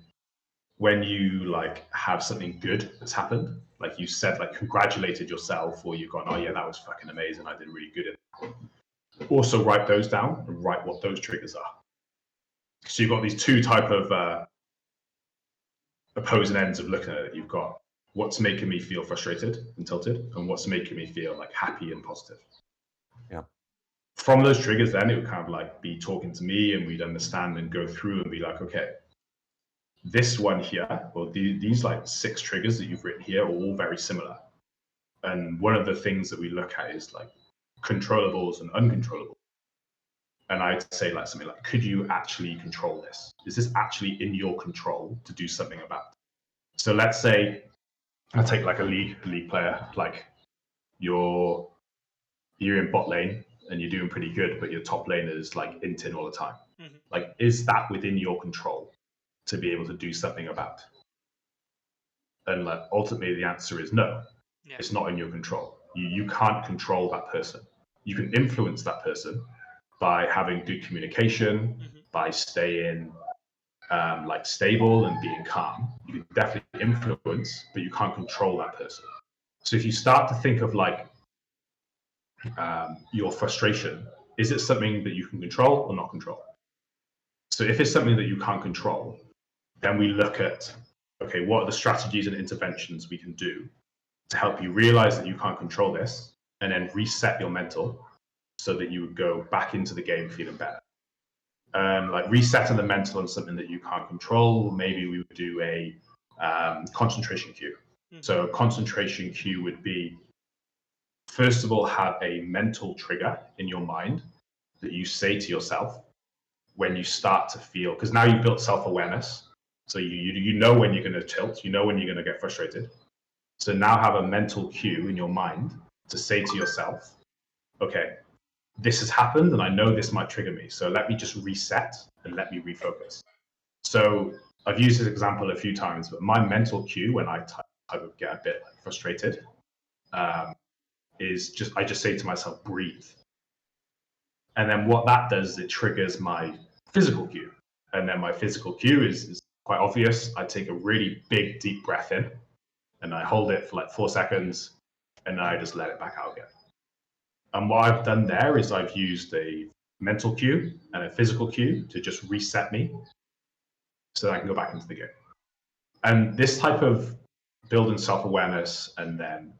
when you like have something good that's happened, like you said, like congratulated yourself, or you've gone, oh yeah, that was fucking amazing, I did really good in it. Also write those down and write what those triggers are. So you've got these two type of opposing ends of looking at it. You've got what's making me feel frustrated and tilted, and what's making me feel like happy and positive. Yeah. From those triggers, then it would kind of like be talking to me, and we'd understand and go through and be like, okay, this one here, or these like 6 triggers that you've written here are all very similar. And one of the things that we look at is like controllables and uncontrollables. And I'd say like something like, could you actually control this? Is this actually in your control to do something about it? So let's say I take like a league player, like you're in bot lane and you're doing pretty good, but your top lane is like inting all the time. Mm-hmm. Like, is that within your control to be able to do something about? And like ultimately the answer is no. Yeah. It's not in your control. You can't control that person. You can influence that person by having good communication, by staying like stable and being calm. You can definitely influence, but you can't control that person. So if you start to think of like your frustration, is it something that you can control or not control? So if it's something that you can't control, then we look at, okay, what are the strategies and interventions we can do to help you realize that you can't control this, and then reset your mental so that you would go back into the game feeling better. Like resetting the mental on something that you can't control, maybe we would do a concentration cue. Mm-hmm. So a concentration cue would be, first of all, have a mental trigger in your mind that you say to yourself when you start to feel, because now you've built self-awareness. So you know when you're going to tilt, you know when you're going to get frustrated. So now have a mental cue in your mind to say to yourself, okay, this has happened and I know this might trigger me. So let me just reset and let me refocus. So I've used this example a few times, but my mental cue when I get a bit frustrated is I just say to myself, breathe. And then what that does is it triggers my physical cue. And then my physical cue is quite obvious. I take a really big, deep breath in and I hold it for like 4 seconds and then I just let it back out again. And what I've done there is I've used a mental cue and a physical cue to just reset me so that I can go back into the game. And this type of building self-awareness and then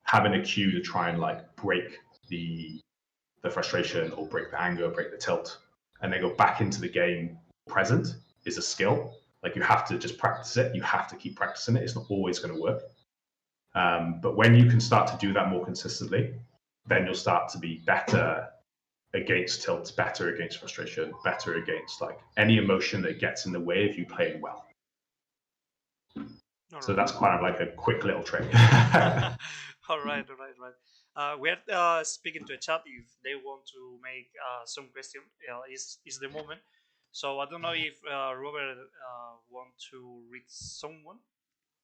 having a cue to try and like break the frustration or break the anger, break the tilt, and then go back into the game present is a skill. Like you have to just practice it. You have to keep practicing it. It's not always going to work. But when you can start to do that more consistently, then you'll start to be better against tilt, better against frustration, better against like any emotion that gets in the way of you playing well. So that's kind of like a quick little trick. All right. We're speaking to a chat if they want to make some question. Is the moment. So I don't know if Robert want to read someone.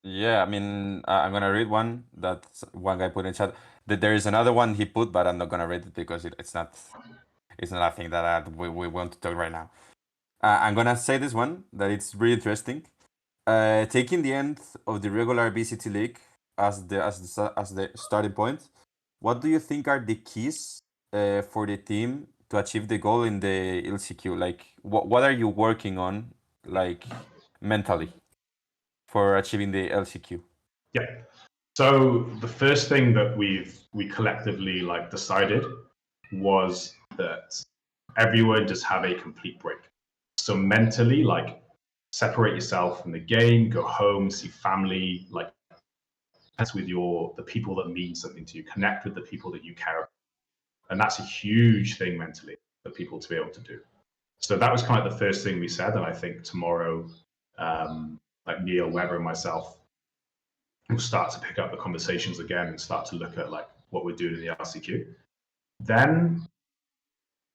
Yeah, I mean, I'm gonna read one that one guy put in chat. That there is another one he put, but I'm not gonna read it because it's not a thing that we want to talk right now. I'm gonna say this one that it's really interesting. Taking the end of the regular BCT league as the starting point, what do you think are the keys for the team to achieve the goal in the LCQ? Like, what are you working on, like, mentally for achieving the LCQ? Yeah. So the first thing that we collectively like decided was that everyone just have a complete break. So mentally, like separate yourself from the game, go home, see family, like connect with the people that mean something to you, connect with the people that you care about. And that's a huge thing mentally for people to be able to do. So that was kind of the first thing we said. And I think tomorrow, like Neil, Weber, and myself will start to pick up the conversations again and start to look at like what we're doing in the RCQ. Then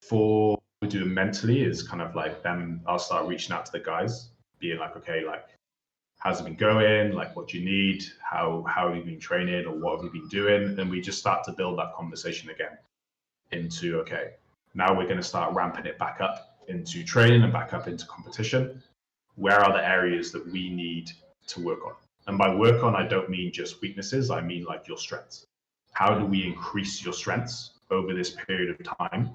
for what we do mentally is kind of like then I'll start reaching out to the guys, being like, okay, like how's it been going? Like what do you need? How have you been training or what have you been doing? And we just start to build that conversation again into okay, now we're going to start ramping it back up into training and back up into competition. Where are the areas that we need to work on? And by work on, I don't mean just weaknesses, I mean like your strengths. How do we increase your strengths over this period of time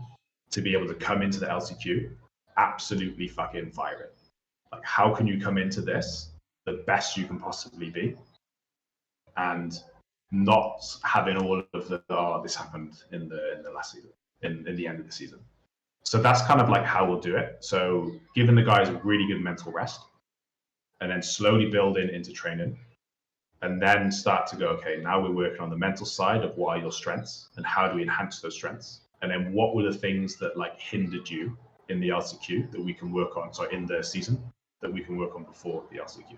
to be able to come into the LCQ, absolutely fucking fire it? Like, how can you come into this the best you can possibly be and not having all of the, oh, this happened in the last season, in the end of the season. So that's kind of like how we'll do it. So giving the guys a really good mental rest and then slowly build into training and then start to go, okay, now we're working on the mental side of what are your strengths and how do we enhance those strengths? And then what were the things that like hindered you in the LCQ that we can work on, so in the season, that we can work on before the LCQ?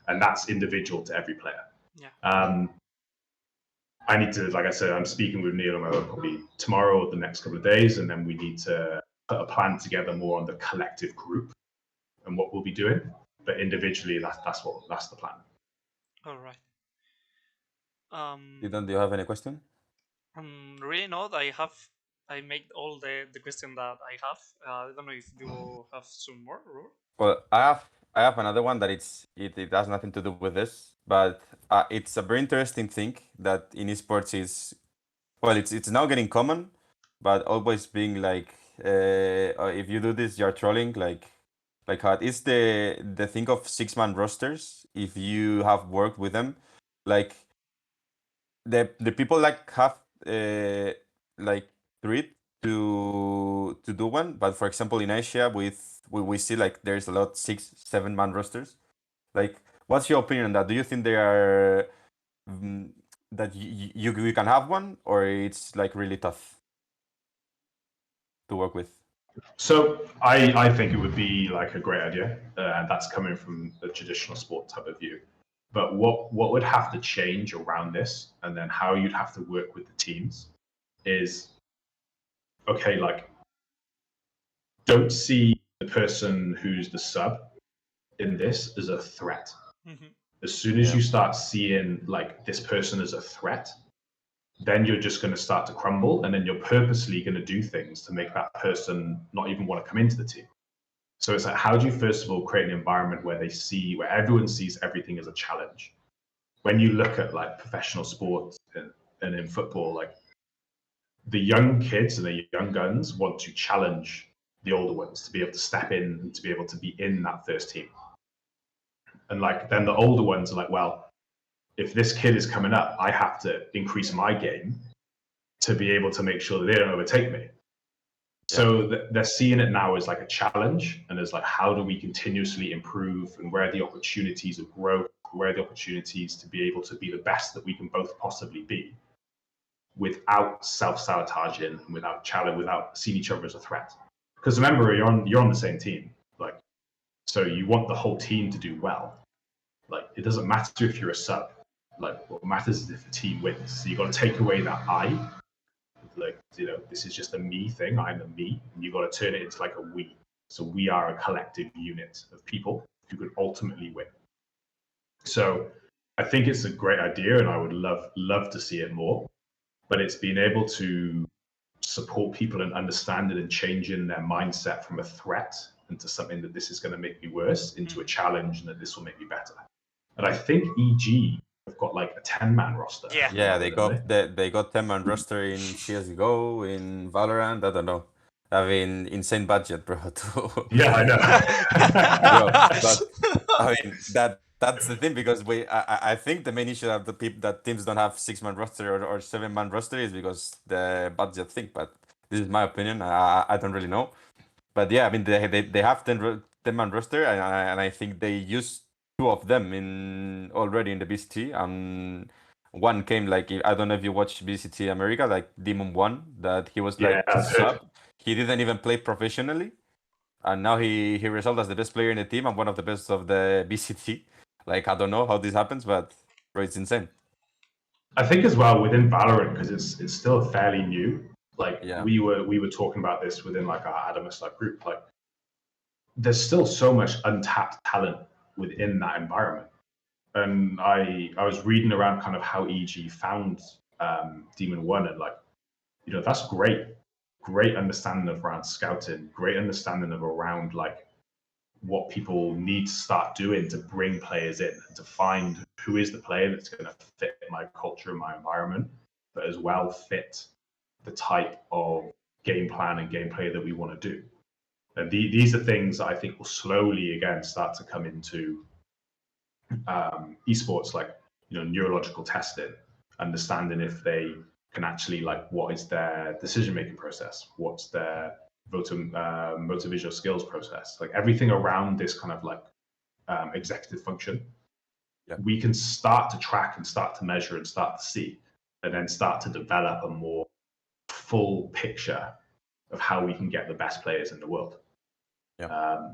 And that's individual to every player. Yeah. I need to, like I said, I'm speaking with Neil and Mo probably tomorrow or the next couple of days, and then we need to put a plan together more on the collective group and what we'll be doing. But individually, that's the plan. All right. Do you have any question? Really not. I made all the question that I have. I don't know if you have some more. Well, I have another one that it has nothing to do with this, but it's a very interesting thing that in esports is, well, it's now getting common, but always being like, if you do this, you're trolling. Like how it's the thing of 6-man rosters. If you have worked with them, like the people like have like treat to do one, but for example in Asia we see like there's a lot 6-7-man rosters. Like, what's your opinion on that? Do you think they are that you can have one, or it's like really tough to work with? So I think it would be like a great idea, and that's coming from the traditional sport type of view. But what would have to change around this, and then how you'd have to work with the teams, is okay. Like, don't see the person who's the sub in this as a threat. Mm-hmm. As soon as you start seeing like this person as a threat, then you're just going to start to crumble, and then you're purposely going to do things to make that person not even want to come into the team. So it's like, how do you first of all create an environment where where everyone sees everything as a challenge? When you look at like professional sports and in football, like the young kids and the young guns want to challenge the older ones to be able to step in and to be able to be in that first team. And like then the older ones are like, well, if this kid is coming up, I have to increase my game to be able to make sure that they don't overtake me. So they're seeing it now as like a challenge, and as like, how do we continuously improve, and where are the opportunities of growth, where are the opportunities to be able to be the best that we can both possibly be, without self-sabotaging and without challenge, without seeing each other as a threat. Because remember, you're on the same team, like, so you want the whole team to do well. Like, it doesn't matter if you're a sub. Like, what matters is if the team wins. So you got to take away that like, you know, this is just a me thing. I'm a me, and you got to turn it into like a we. So we are a collective unit of people who could ultimately win. So I think it's a great idea, and I would love to see it more. But it's being able to support people and understand it and changing their mindset from a threat into something that this is going to make me worse, into a challenge, and that this will make me better. And I think EG have got like a 10-man roster. Yeah. Yeah, they got 10-man roster in CS:GO, in Valorant. I don't know. I mean, insane budget, bro. Yeah, I know. Bro, but I mean that's the thing, because I think the main issue that that teams don't have 6-man roster or 7-man roster is because the budget thing. But this is my opinion. I don't really know. But yeah, I mean they have 10-man roster, and I think they used 2 of them in already in the BCT, and one came like, I don't know if you watch BCT America, like Demon One, that he was like I've heard. sub. He didn't even play professionally, and now he resulted as the best player in the team and one of the best of the BCT. Like, I don't know how this happens, but bro, it's insane. I think as well within Valorant, because it's still fairly new. Like Yeah. we were talking about this within like our Adamus like group. Like there's still so much untapped talent within that environment. And I was reading around kind of how EG found Demon One, and like, you know, that's great understanding of around scouting, great understanding of around like what people need to start doing to bring players in and to find who is the player that's going to fit my culture and my environment, but as well fit the type of game plan and gameplay that we want to do. And these are things that I think will slowly again start to come into esports, like, you know, neurological testing, understanding if they can actually, like, what is their decision making process, what's their motor visual skills process, like everything around this kind of like executive function. Yeah. We can start to track and start to measure and start to see, and then start to develop a more full picture of how we can get the best players in the world. Yeah.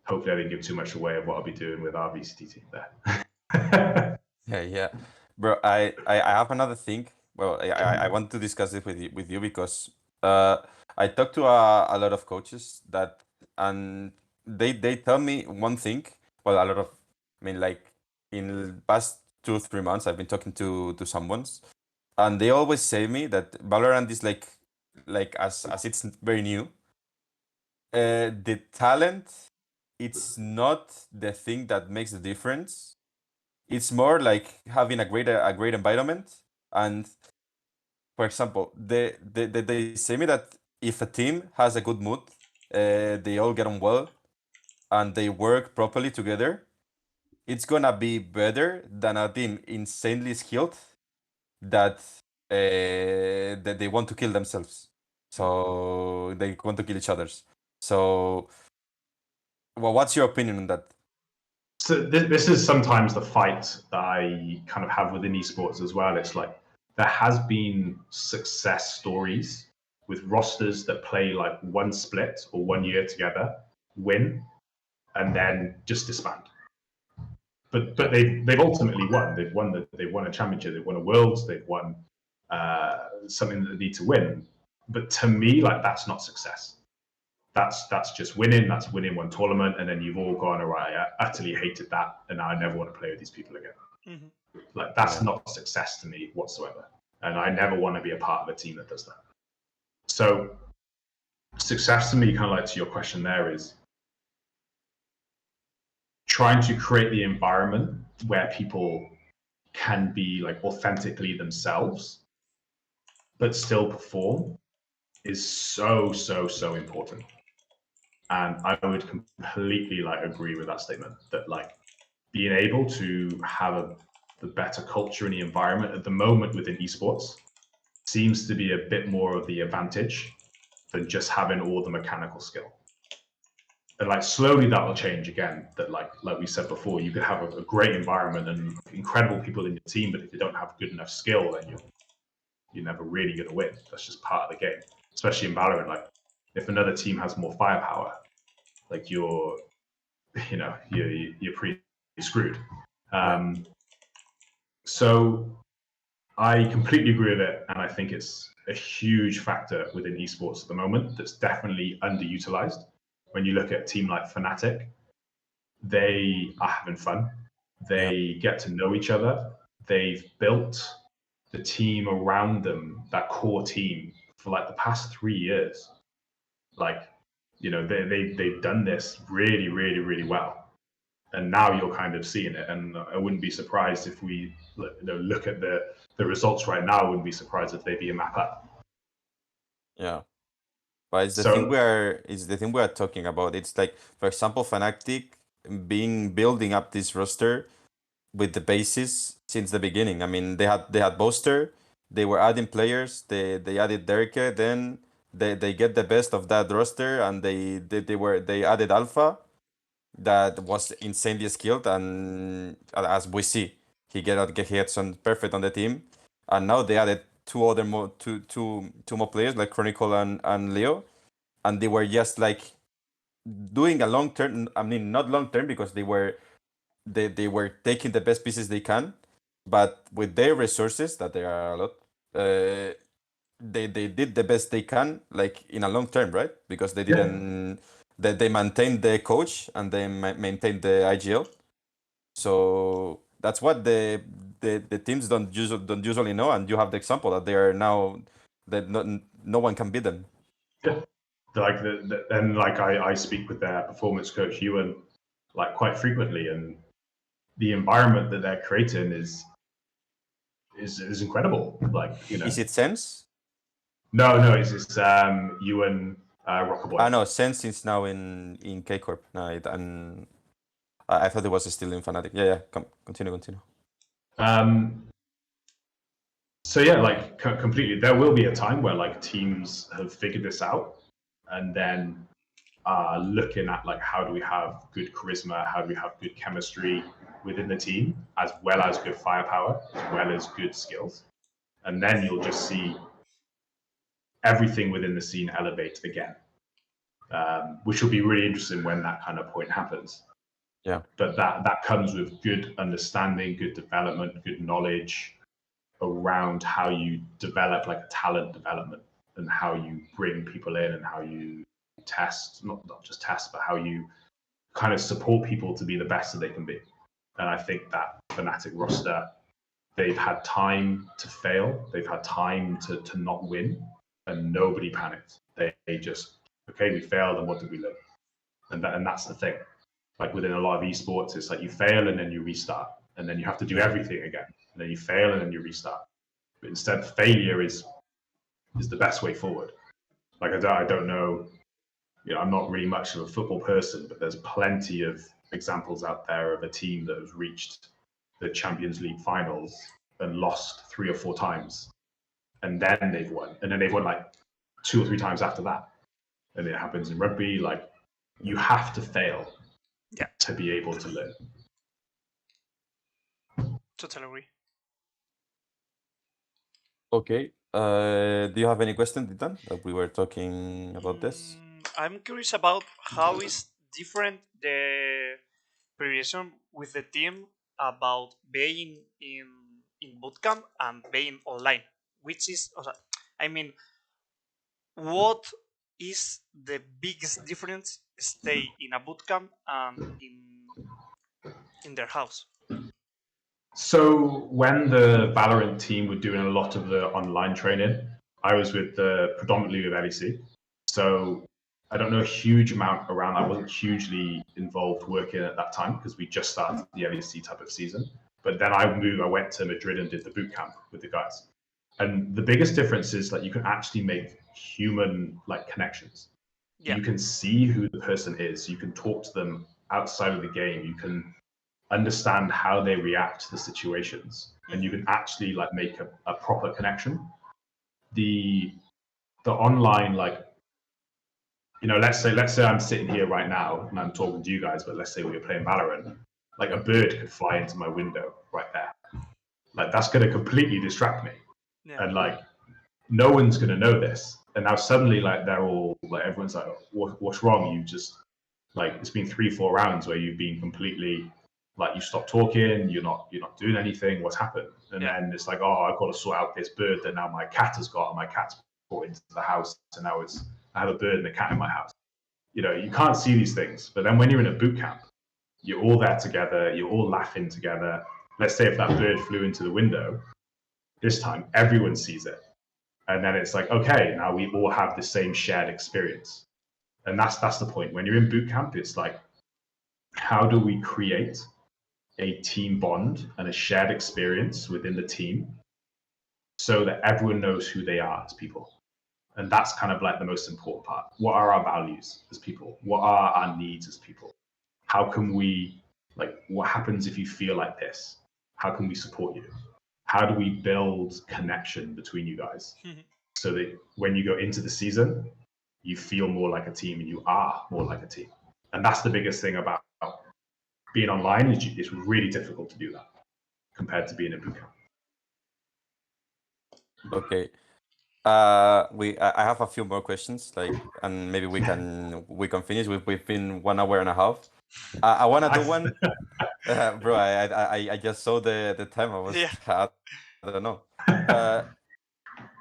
Hopefully I didn't give too much away of what I'll be doing with our VCT team there. Yeah, bro. I have another thing. Well, I want to discuss it with you because I talked to a lot of coaches that, and they tell me one thing. Well, a lot of, I mean, like in the past 2 3 months, I've been talking to someone's, and they always say me that Valorant is like as it's very new. The talent, it's not the thing that makes the difference. It's more like having a great environment. And for example, they say me that if a team has a good mood, they all get on well, and they work properly together, it's gonna be better than a team insanely skilled that that they want to kill themselves. So they want to kill each others. So, well, what's your opinion on that? So this is sometimes the fight that I kind of have within esports as well. It's like there has been success stories with rosters that play like one split or 1 year together, win, and then just disband. But they've ultimately won. They've won a championship. They've won a worlds. They've won something that they need to win. But to me, like, that's not success. That's just winning. That's winning one tournament, and then you've all gone, all right, I utterly hated that, and now I never want to play with these people again. Mm-hmm. Like, that's not success to me whatsoever, and I never want to be a part of a team that does that. So success to me, kind of like to your question there, is trying to create the environment where people can be like authentically themselves but still perform is so important. And I would completely like agree with that statement, that like being able to have the better culture in the environment at the moment within esports seems to be a bit more of the advantage than just having all the mechanical skill. And like slowly that will change again, that like we said before, you could have a great environment and incredible people in your team, but if you don't have good enough skill, then you're never really going to win. That's just part of the game, especially in Valorant. Like, if another team has more firepower, like you're pretty screwed. So I completely agree with it, and I think it's a huge factor within esports at the moment that's definitely underutilized. when you look at a team like Fnatic, they are having fun. They get to know each other. They've built the team around them, that core team, for like the past 3 years. Like, you know, they've done this really, really, really well. And now you're kind of seeing it. And I wouldn't be surprised if we look at the results right now. I wouldn't be surprised if they be a map up. Yeah. But it's the So- thing we are talking about. It's like, for example, Fnatic building up this roster with the basis since the beginning. I mean, they had Boaster, they were adding players, they added Derke, then they get the best of that roster, and they added Alpha, that was insanely skilled, and as we see, he had some perfect on the team, and now they added two more players like Chronicle and Leo, and they were just like doing a long term. I mean, not long term, because they were taking the best pieces they can, but with their resources, that there are a lot, they did the best they can, like in a long term, right? Because they didn't, they maintained the coach and they maintained the IGL. So that's what the teams don't usually know, and you have the example that they are now that no one can beat them. Yeah, like and like I speak with their performance coach Ewan like quite frequently, and the environment that they're creating is incredible. Like, you know, Is it Sense? no, it's Ewan Rockerboy. I know Sense is now in K Corp. No, and I thought it was still in Fnatic. Yeah. Continue. So yeah, like completely. There will be a time where like teams have figured this out, and then looking at like how do we have good charisma, how do we have good chemistry within the team, as well as good firepower, as well as good skills, and then you'll just see everything within the scene elevate again, which will be really interesting when that kind of point happens. Yeah. But that comes with good understanding, good development, good knowledge around how you develop like a talent development, and how you bring people in, and how you test, not just test, but how you kind of support people to be the best that they can be. And I think that Fnatic roster, they've had time to fail, they've had time to not win, and nobody panicked. They just, okay, we failed, and what did we learn? And that's the thing. Like within a lot of esports, it's like you fail and then you restart, and then you have to do everything again, and then you fail and then you restart. But instead, failure is the best way forward. Like I don't know, you know, I'm not really much of a football person, but there's plenty of examples out there of a team that has reached the Champions League finals and lost 3 or 4 times, and then they've won, and then they've won like 2 or 3 times after that. And it happens in rugby. Like, you have to fail to be able to learn. Totally agree. Okay. Do you have any questions, Titan? That we were talking about this. I'm curious about how is different the preparation with the team about being in bootcamp and being online. Which is, I mean, what is the biggest difference stay in a bootcamp and in their house? So when the Valorant team were doing a lot of the online training, I was with predominantly with LEC. So I don't know a huge amount around that. I wasn't hugely involved working at that time because we just started the LEC type of season. But then I went to Madrid and did the boot camp with the guys. And the biggest difference is that you can actually make human like connections. Yeah. You can see who the person is. You can talk to them outside of the game. You can understand how they react to the situations, and you can actually like make a proper connection. The online, like, you know, let's say I'm sitting here right now and I'm talking to you guys, but let's say we were playing Valorant, like a bird could fly into my window right there. Like, that's going to completely distract me. Yeah. And like, no one's going to know this. And now suddenly, like, they're all like, everyone's like, what's wrong? You just, like, it's been 3-4 rounds where you've been completely, like, you stopped talking, you're not doing anything, what's happened? And then it's like, oh, I've got to sort out this bird that now my cat has got, and my cat's brought into the house, and now I have a bird and a cat in my house. you can't see these things. But then when you're in a boot camp, you're all there together, you're all laughing together. Let's say if that bird flew into the window, this time everyone sees it. And then it's like, okay, now we all have the same shared experience. And that's the point. When you're in boot camp, it's like, how do we create a team bond and a shared experience within the team so that everyone knows who they are as people? And that's kind of like the most important part. What are our values as people? What are our needs as people? How can we, like, what happens if you feel like this? How can we support you? How do we build connection between you guys so that when you go into the season, you feel more like a team and you are more like a team? And that's the biggest thing about being online. It's really difficult to do that compared to being in bootcamp. Okay. I have a few more questions, like, and maybe we can finish. We've been 1 hour and a half. I wanna do one, bro. I just saw the time. I was I don't know. I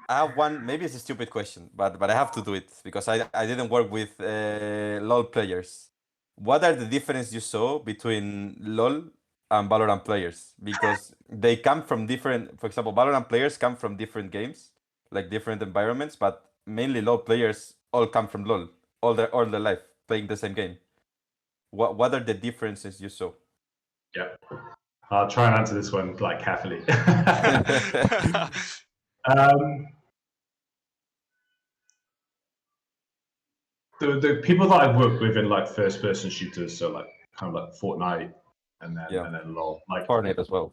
have one. Maybe it's a stupid question, but I have to do it because I didn't work with LOL players. What are the difference you saw between LOL and Valorant players? Because they come from different. For example, Valorant players come from different games, like different environments, but mainly LOL players all come from LOL all their life playing the same game. What are the differences you saw? Yeah, I'll try and answer this one like carefully. The people that I've worked with in like first person shooters, so like kind of like Fortnite and then LOL, like Fortnite as well.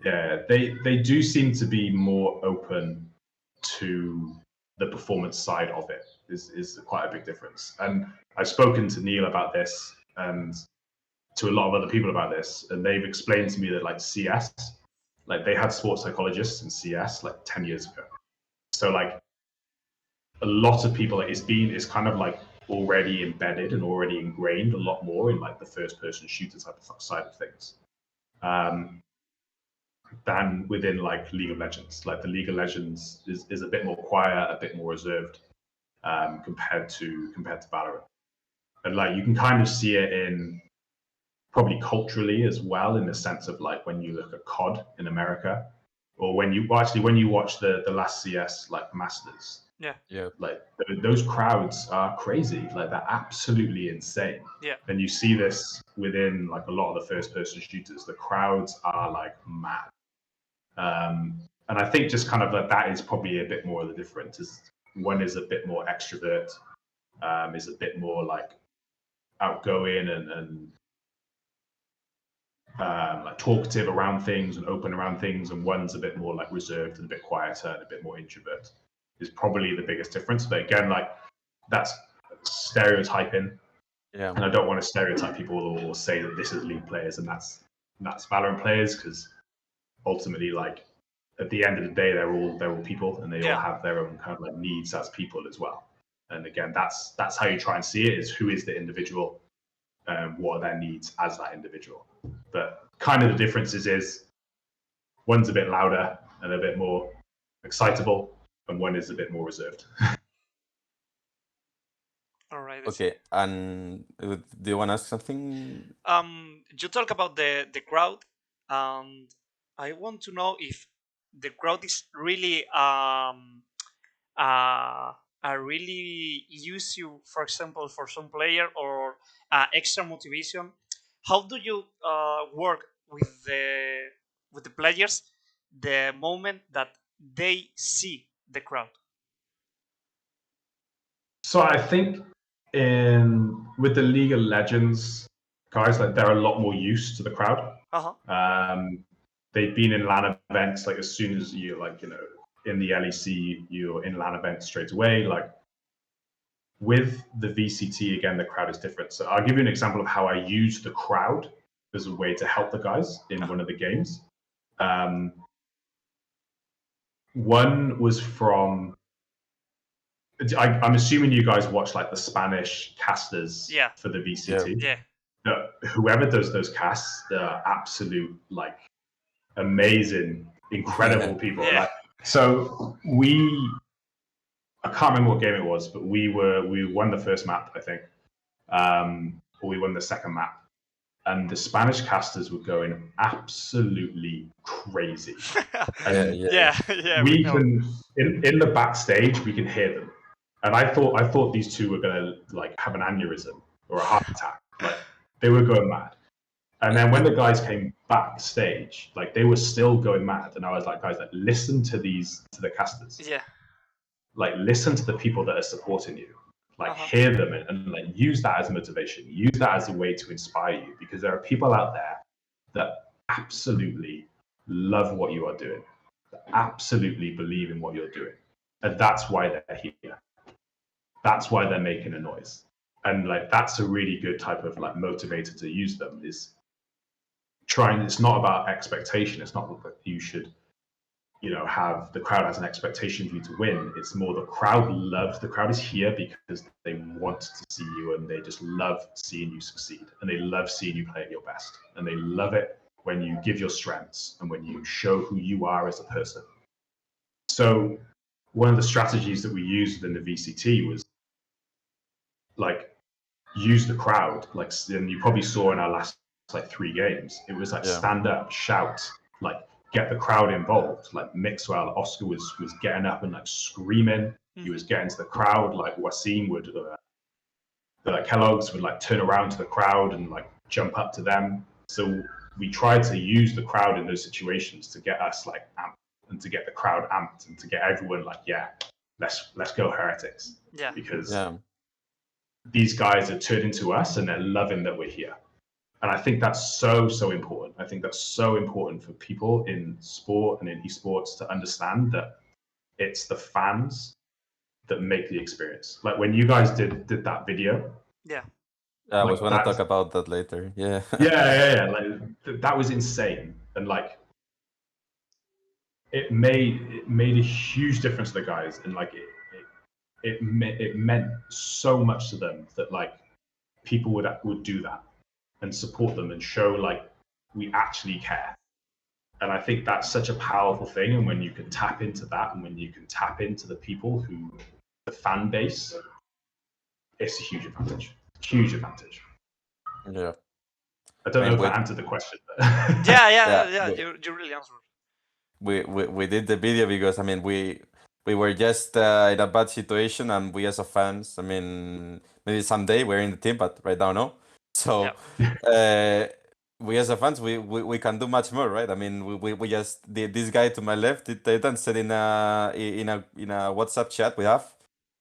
Yeah, they do seem to be more open to the performance side of it. Is quite a big difference. And I've spoken to Neil about this and to a lot of other people about this, and they've explained to me that like CS, like they had sports psychologists in CS like 10 years ago. So like a lot of people, like it's kind of like already embedded and already ingrained a lot more in like the first person shooter type of side of things. Than within like League of Legends. Like the League of Legends is a bit more quiet, a bit more reserved compared to Valorant. And like you can kind of see it in probably culturally as well, in the sense of like when you look at COD in America, or when you watch the last CS like Masters. Yeah. Like those crowds are crazy. Like they're absolutely insane. Yeah. And you see this within like a lot of the first person shooters. The crowds are like mad. And I think just kind of like that is probably a bit more of the difference. Is one is a bit more extrovert, is a bit more like outgoing and like talkative around things and open around things, and one's a bit more like reserved and a bit quieter and a bit more introvert. Is probably the biggest difference. But again, like that's stereotyping. Yeah. And I don't want to stereotype people or say that this is League players and that's Valorant players, because ultimately, like at the end of the day, they're all people, and they all have their own kind of like needs as people as well. And again, that's how you try and see it: is who is the individual, what are their needs as that individual. But kind of the differences is one's a bit louder and a bit more excitable, and one is a bit more reserved. All right. Okay, and do you want to ask something? You talk about the crowd, and I want to know if the crowd is really really use you, for example, for some player, or extra motivation. How do you work with the players the moment that they see the crowd? So I think with the League of Legends guys, like they're a lot more used to the crowd. They've been in LAN events, like as soon as you're like, in the LEC, you're in LAN events straight away. Like with the VCT, again, the crowd is different. So I'll give you an example of how I use the crowd as a way to help the guys in one of the games. One was from, I'm assuming you guys watch like the Spanish casters for the VCT. Yeah. Whoever does those casts, they're absolute like amazing, incredible people. Yeah. Like, so I can't remember what game it was, but we won the first map, I think, or we won the second map. And the Spanish casters were going absolutely crazy. And we know. can in the backstage we can hear them. And I thought these two were gonna like have an aneurysm or a heart attack. Like they were going mad. And then when the guys came backstage, like they were still going mad. And I was like, guys, like listen to the casters. Yeah. Like listen to the people that are supporting you. Like hear them and like use that as motivation. Use that as a way to inspire you, because there are people out there that absolutely love what you are doing, that absolutely believe in what you're doing, and that's why they're here. That's why they're making a noise, and like that's a really good type of like motivator to use them. Is trying. It's not about expectation. It's not that you should have the crowd has an expectation for you to win. It's more the crowd is here because they want to see you, and they just love seeing you succeed, and they love seeing you play at your best, and they love it when you give your strengths and when you show who you are as a person. So one of the strategies that we used within the VCT was like use the crowd, like, and you probably saw in our last like 3 games, it was like stand up, shout, like get the crowd involved. Like Mixwell, Oscar was getting up and like screaming. He was getting to the crowd. Like Wasim would, Kellogg's would like turn around to the crowd and like jump up to them. So we tried to use the crowd in those situations to get us like amped and to get the crowd amped and to get everyone like, yeah, let's go Heretics. Yeah. Because these guys are turning to us and they're loving that we're here. And I think that's so important. I think that's so important for people in sport and in esports to understand that it's the fans that make the experience. Like when you guys did that video. Yeah. I was going to talk about that later. Yeah. yeah. Like that was insane. And like it made a huge difference to the guys. And like it meant so much to them that like people would do that and support them and show like we actually care. And I think that's such a powerful thing. And when you can tap into that, and when you can tap into the people the fan base, it's a huge advantage. Huge advantage. Yeah. I don't know if I answered the question. But yeah. You really answered. We did the video because we were just in a bad situation, and we as a fans, maybe someday we're in the team, but right now no. So we as a fans, we can do much more, right? We just did. This guy to my left, they said in a WhatsApp chat we have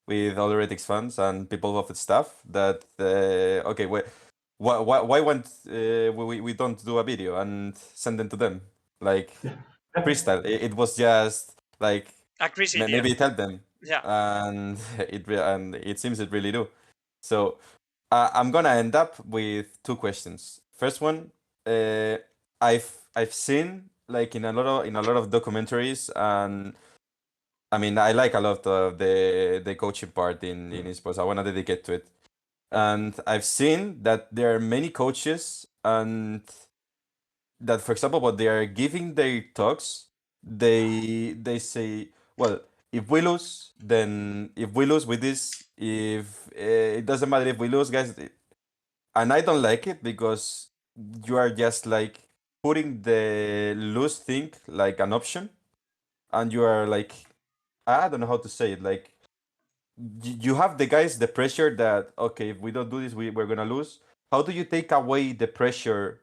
with all the Heretics fans and people of the staff that okay, why won't we don't do a video and send them to them like freestyle? It was just like a crazy idea. Maybe it helped them. Yeah, and it seems it really do. So I'm gonna end up with 2 questions. First one, I've seen like in a lot of documentaries, and I like a lot of the coaching part in esports. I want to dedicate to it, and I've seen that there are many coaches, and that, for example, what they are giving their talks, they say, well, if we lose with this, if it doesn't matter if we lose, guys. And I don't like it, because you are just like putting the lose thing like an option, and you are like, I don't know how to say it, like you have the guys the pressure that, okay, if we don't do this, we're gonna lose. How do you take away the pressure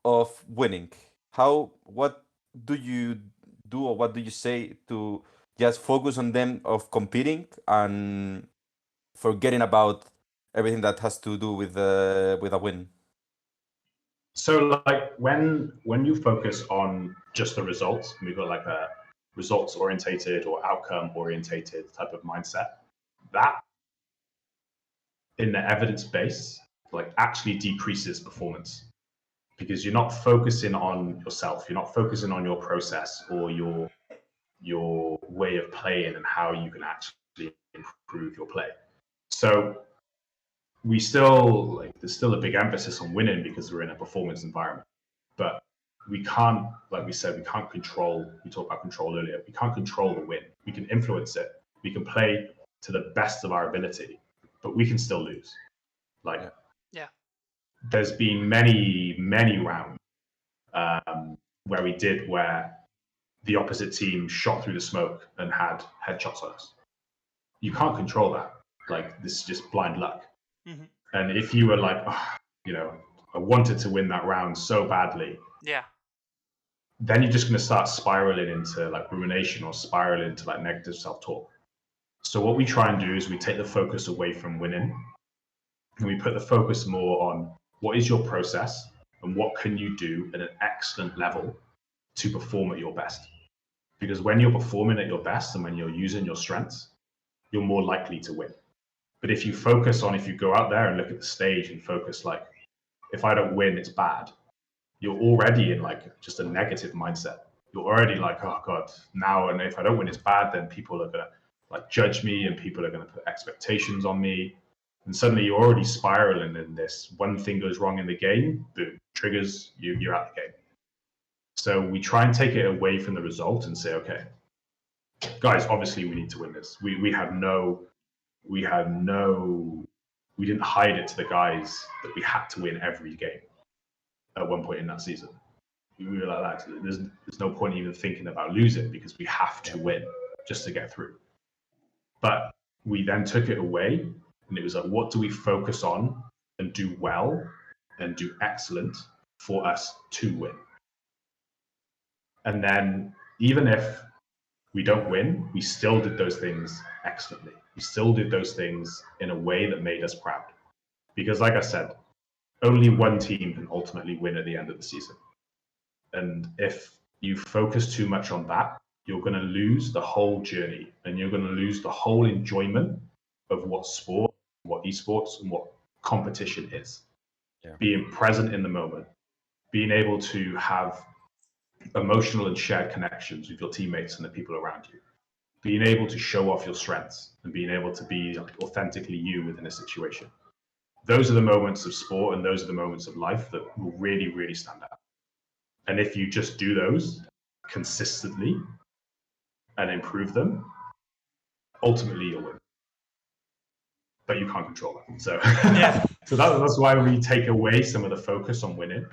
of winning? What do you do, or what do you say to just focus on them of competing and forgetting about everything that has to do with a win? So like when you focus on just the results, we've got like a results orientated or outcome orientated type of mindset, that in the evidence base like actually decreases performance, because you're not focusing on yourself, you're not focusing on your process or your way of playing and how you can actually improve your play. So we still there's still a big emphasis on winning because we're in a performance environment, but we can't, like we said, we can't control. We talked about control earlier. We can't control the win. We can influence it. We can play to the best of our ability, but we can still lose. Like, Yeah. there's been many rounds where the opposite team shot through the smoke and had headshots on us. You can't control that. Like, this is just blind luck. Mm-hmm. And if you were like, oh, you know, I wanted to win that round so badly, Yeah. then you're just going to start spiraling into like rumination or spiral into like negative self-talk. So what we try and do is we take the focus away from winning and we put the focus more on what is your process and what can you do at an excellent level to perform at your best. Because when you're performing at your best and when you're using your strengths, you're more likely to win. But if you go out there and look at the stage and focus like, if I don't win, it's bad, you're already in like just a negative mindset. You're already like, oh God, now, and if I don't win, it's bad, then people are gonna like judge me and people are gonna put expectations on me. And suddenly you're already spiraling in this. One thing goes wrong in the game, boom, triggers, you're out the game. So we try and take it away from the result and say, okay, guys, obviously we need to win this. We didn't hide it to the guys that we had to win every game at one point in that season. We were like that. There's no point even thinking about losing because we have to win just to get through. But we then took it away and it was like, what do we focus on and do well and do excellent for us to win? And then even if we don't win, we still did those things excellently. We still did those things in a way that made us proud. Because like I said, only one team can ultimately win at the end of the season. And if you focus too much on that, you're going to lose the whole journey and you're going to lose the whole enjoyment of what sport, what esports, and what competition is. Yeah. Being present in the moment, being able to have emotional and shared connections with your teammates and the people around you, being able to show off your strengths and being able to be authentically you within a situation. Those are the moments of sport and those are the moments of life that will really, really stand out. And if you just do those consistently and improve them, ultimately you'll win. But you can't control it. So, yeah. So that's why we take away some of the focus on winning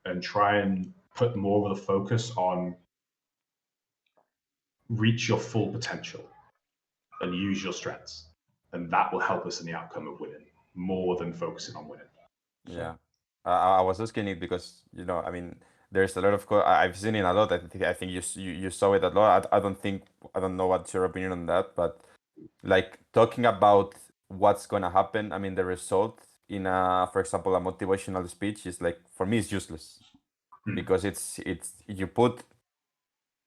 and try and put more of the focus on reach your full potential and use your strengths. And that will help us in the outcome of winning more than focusing on winning. Yeah. I was asking it because, you know, I mean, there's a lot of I've seen it a lot. I think you saw it a lot. I don't know what's your opinion on that, but like talking about what's gonna happen. I mean, the result in for example, a motivational speech is like, for me, it's useless because it's you put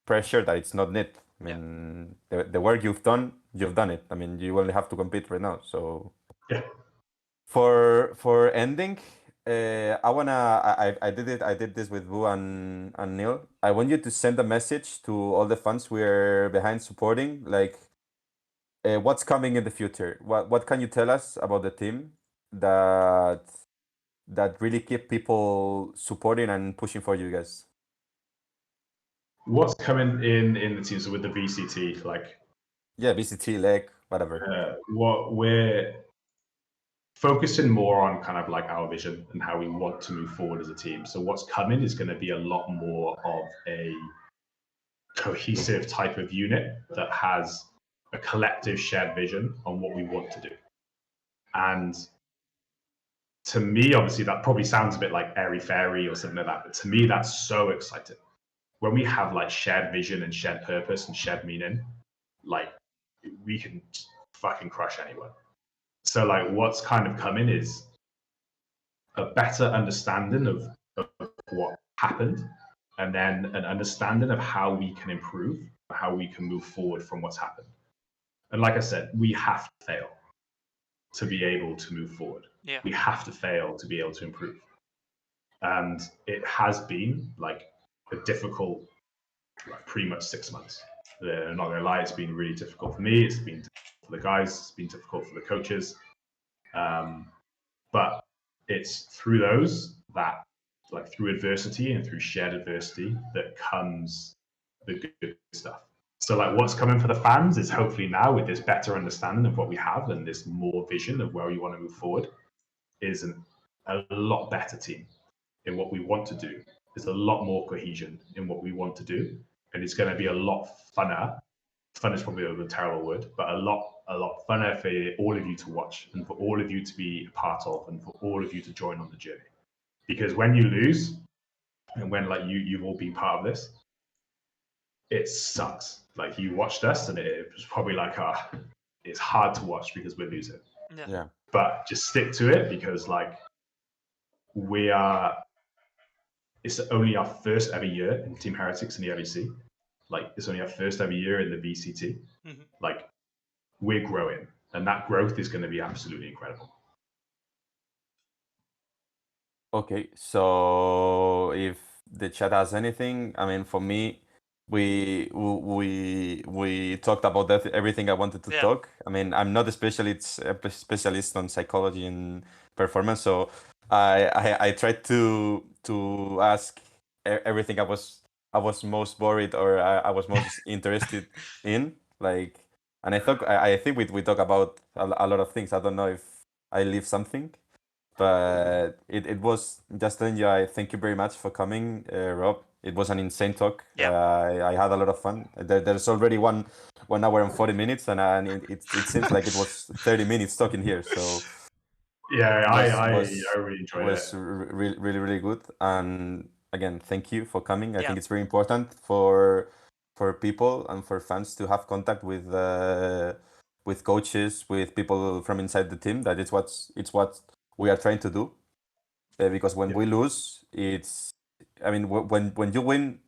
pressure that it's not needed. I mean, the work you've done it. I mean, you only have to compete right now. So yeah. For ending. I did this with Vu and Neil. I want you to send a message to all the fans we're behind supporting. Like, what's coming in the future? What can you tell us about the team that really keep people supporting and pushing for you guys? What's coming in the team? So with the VCT, like, yeah, VCT, leg, whatever. What we're focusing more on kind of like our vision and how we want to move forward as a team. So what's coming is going to be a lot more of a cohesive type of unit that has a collective shared vision on what we want to do. And to me, obviously, that probably sounds a bit like airy-fairy or something like that, but to me, that's so exciting. When we have like shared vision and shared purpose and shared meaning, like we can fucking crush anyone. So like what's kind of coming is a better understanding of what happened and then an understanding of how we can improve, how we can move forward from what's happened. And like I said, we have to fail to be able to move forward. Yeah. We have to fail to be able to improve. And it has been like a difficult, like pretty much 6 months. I'm not gonna lie, it's been really difficult for me. It's been difficult for the guys. It's been difficult for the coaches. But it's through those that, like through adversity and through shared adversity, that comes the good stuff. So like what's coming for the fans is hopefully now with this better understanding of what we have and this more vision of where we want to move forward, is a lot better team in what we want to do. There's a lot more cohesion in what we want to do, and it's going to be a lot funner. Fun is probably a terrible word, but a lot funner for all of you to watch and for all of you to be a part of and for all of you to join on the journey. Because when you lose, and when like you've all been part of this, it sucks. Like you watched us, and it was probably like, it's hard to watch because we're losing. Yeah. But just stick to it because like we are. It's only our first ever year in Team Heretics in the LEC. Like it's only our first ever year in the VCT. Mm-hmm. Like we're growing, and that growth is going to be absolutely incredible. Okay, so if the chat has anything, I mean, for me, we talked about that, everything I wanted to talk. I mean, I'm not a specialist on psychology and performance, so I tried to ask everything I was most worried or I was most interested in, like, and I think we talk about a lot of things. I don't know if I leave something. But it was just telling you, I thank you very much for coming, Rob. It was an insane talk. I had a lot of fun. There's already 1 hour and 40 minutes, and it seems like it was 30 minutes talking here. So yeah, I really enjoyed it. Was really good. And again, thank you for coming. I think it's very important for people and for fans to have contact with coaches, with people from inside the team. That it's what we are trying to do, because when we lose, I mean, when you win,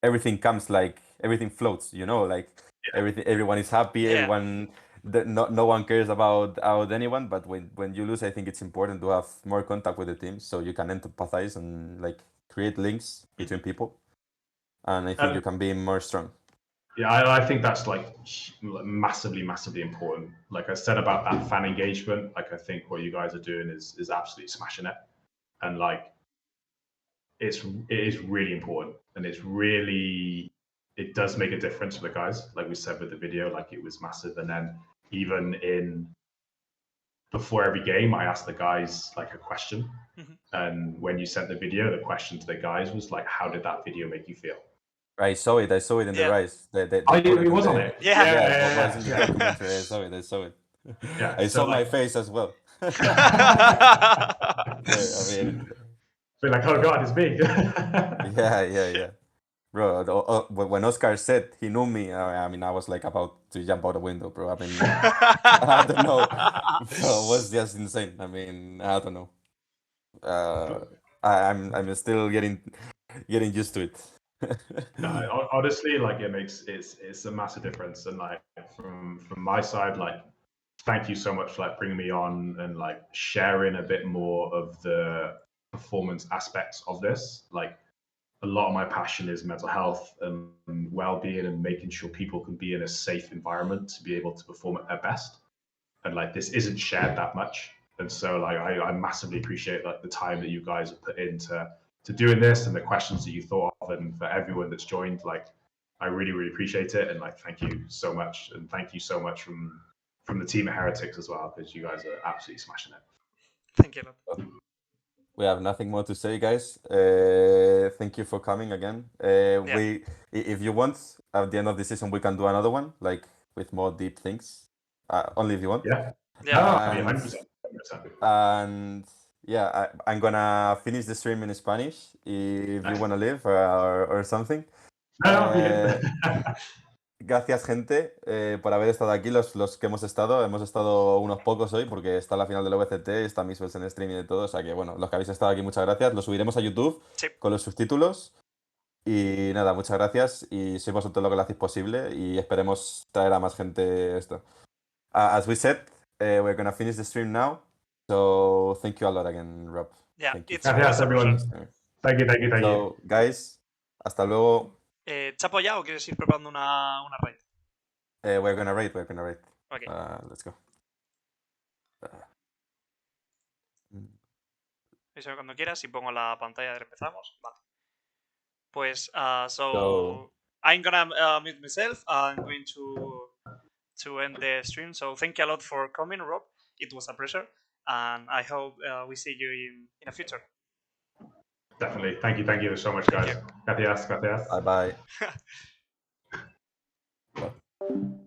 everything comes, like everything floats, like everyone is happy, everyone, no one cares about anyone. But when you lose, I think it's important to have more contact with the team so you can empathize and like create links between people, and I think you can be more strong. Yeah, I think that's like massively important. Like I said about that fan engagement, like I think what you guys are doing is absolutely smashing it, and like it is really important, and it does make a difference for the guys. Like we said with the video, like it was massive, and then even before every game, I asked the guys like a question, and when you sent the video, the question to the guys was like, "How did that video make you feel?" I saw it in the Rise. They it was on it. Was in the documentary. I saw it. Yeah, I so saw my like, face as well. I mean, feel like, oh god, it's me. yeah. Bro, when Oscar said he knew me, I mean, I was like about to jump out the window, bro. I mean, I don't know. Bro, it was just insane. I mean, I don't know. I'm still getting used to it. No, honestly, like it's a massive difference, and like from my side, like thank you so much for like bringing me on and like sharing a bit more of the performance aspects of this. Like a lot of my passion is mental health and well-being and making sure people can be in a safe environment to be able to perform at their best. And like this isn't shared that much, and so like I massively appreciate like the time that you guys have put into doing this and the questions that you thought of, and for everyone that's joined, like I really appreciate it, and like thank you so much, and thank you so much from the team at Heretics as well, because you guys are absolutely smashing it. Thank you. We have nothing more to say, guys. Thank you for coming again. If you want, at the end of the season, we can do another one, like with more deep things. Only if you want. Yeah. Yeah. 100%. And yeah, I'm gonna finish the stream in Spanish if you wanna leave or something. Gracias, gente, por haber estado aquí, los que hemos estado. Hemos estado unos pocos hoy porque está la final del OVCT, está Misfels en stream y de todo. O sea que, bueno, los que habéis estado aquí, muchas gracias. Lo subiremos a YouTube con los subtítulos. Y nada, muchas gracias. Y sois vosotros lo que lo hacéis posible. Y esperemos traer a más gente esto. As we said, we're gonna finish the stream now. So thank you a lot again, Rob. Yeah, thank you. Gracias, everyone. Thank you. So, guys, hasta luego. ¿Chapo ya o quieres ir preparando una raid? We're gonna raid. Okay. Let's go. Eso cuando quieras y pongo la pantalla de empezamos. Vale. Pues, so I'm gonna mute myself. I'm going to end the stream. So thank you a lot for coming, Rob. It was a pleasure. and I hope we see you in the future. Definitely. Thank you so much, Thank guys. Gracias. Bye bye.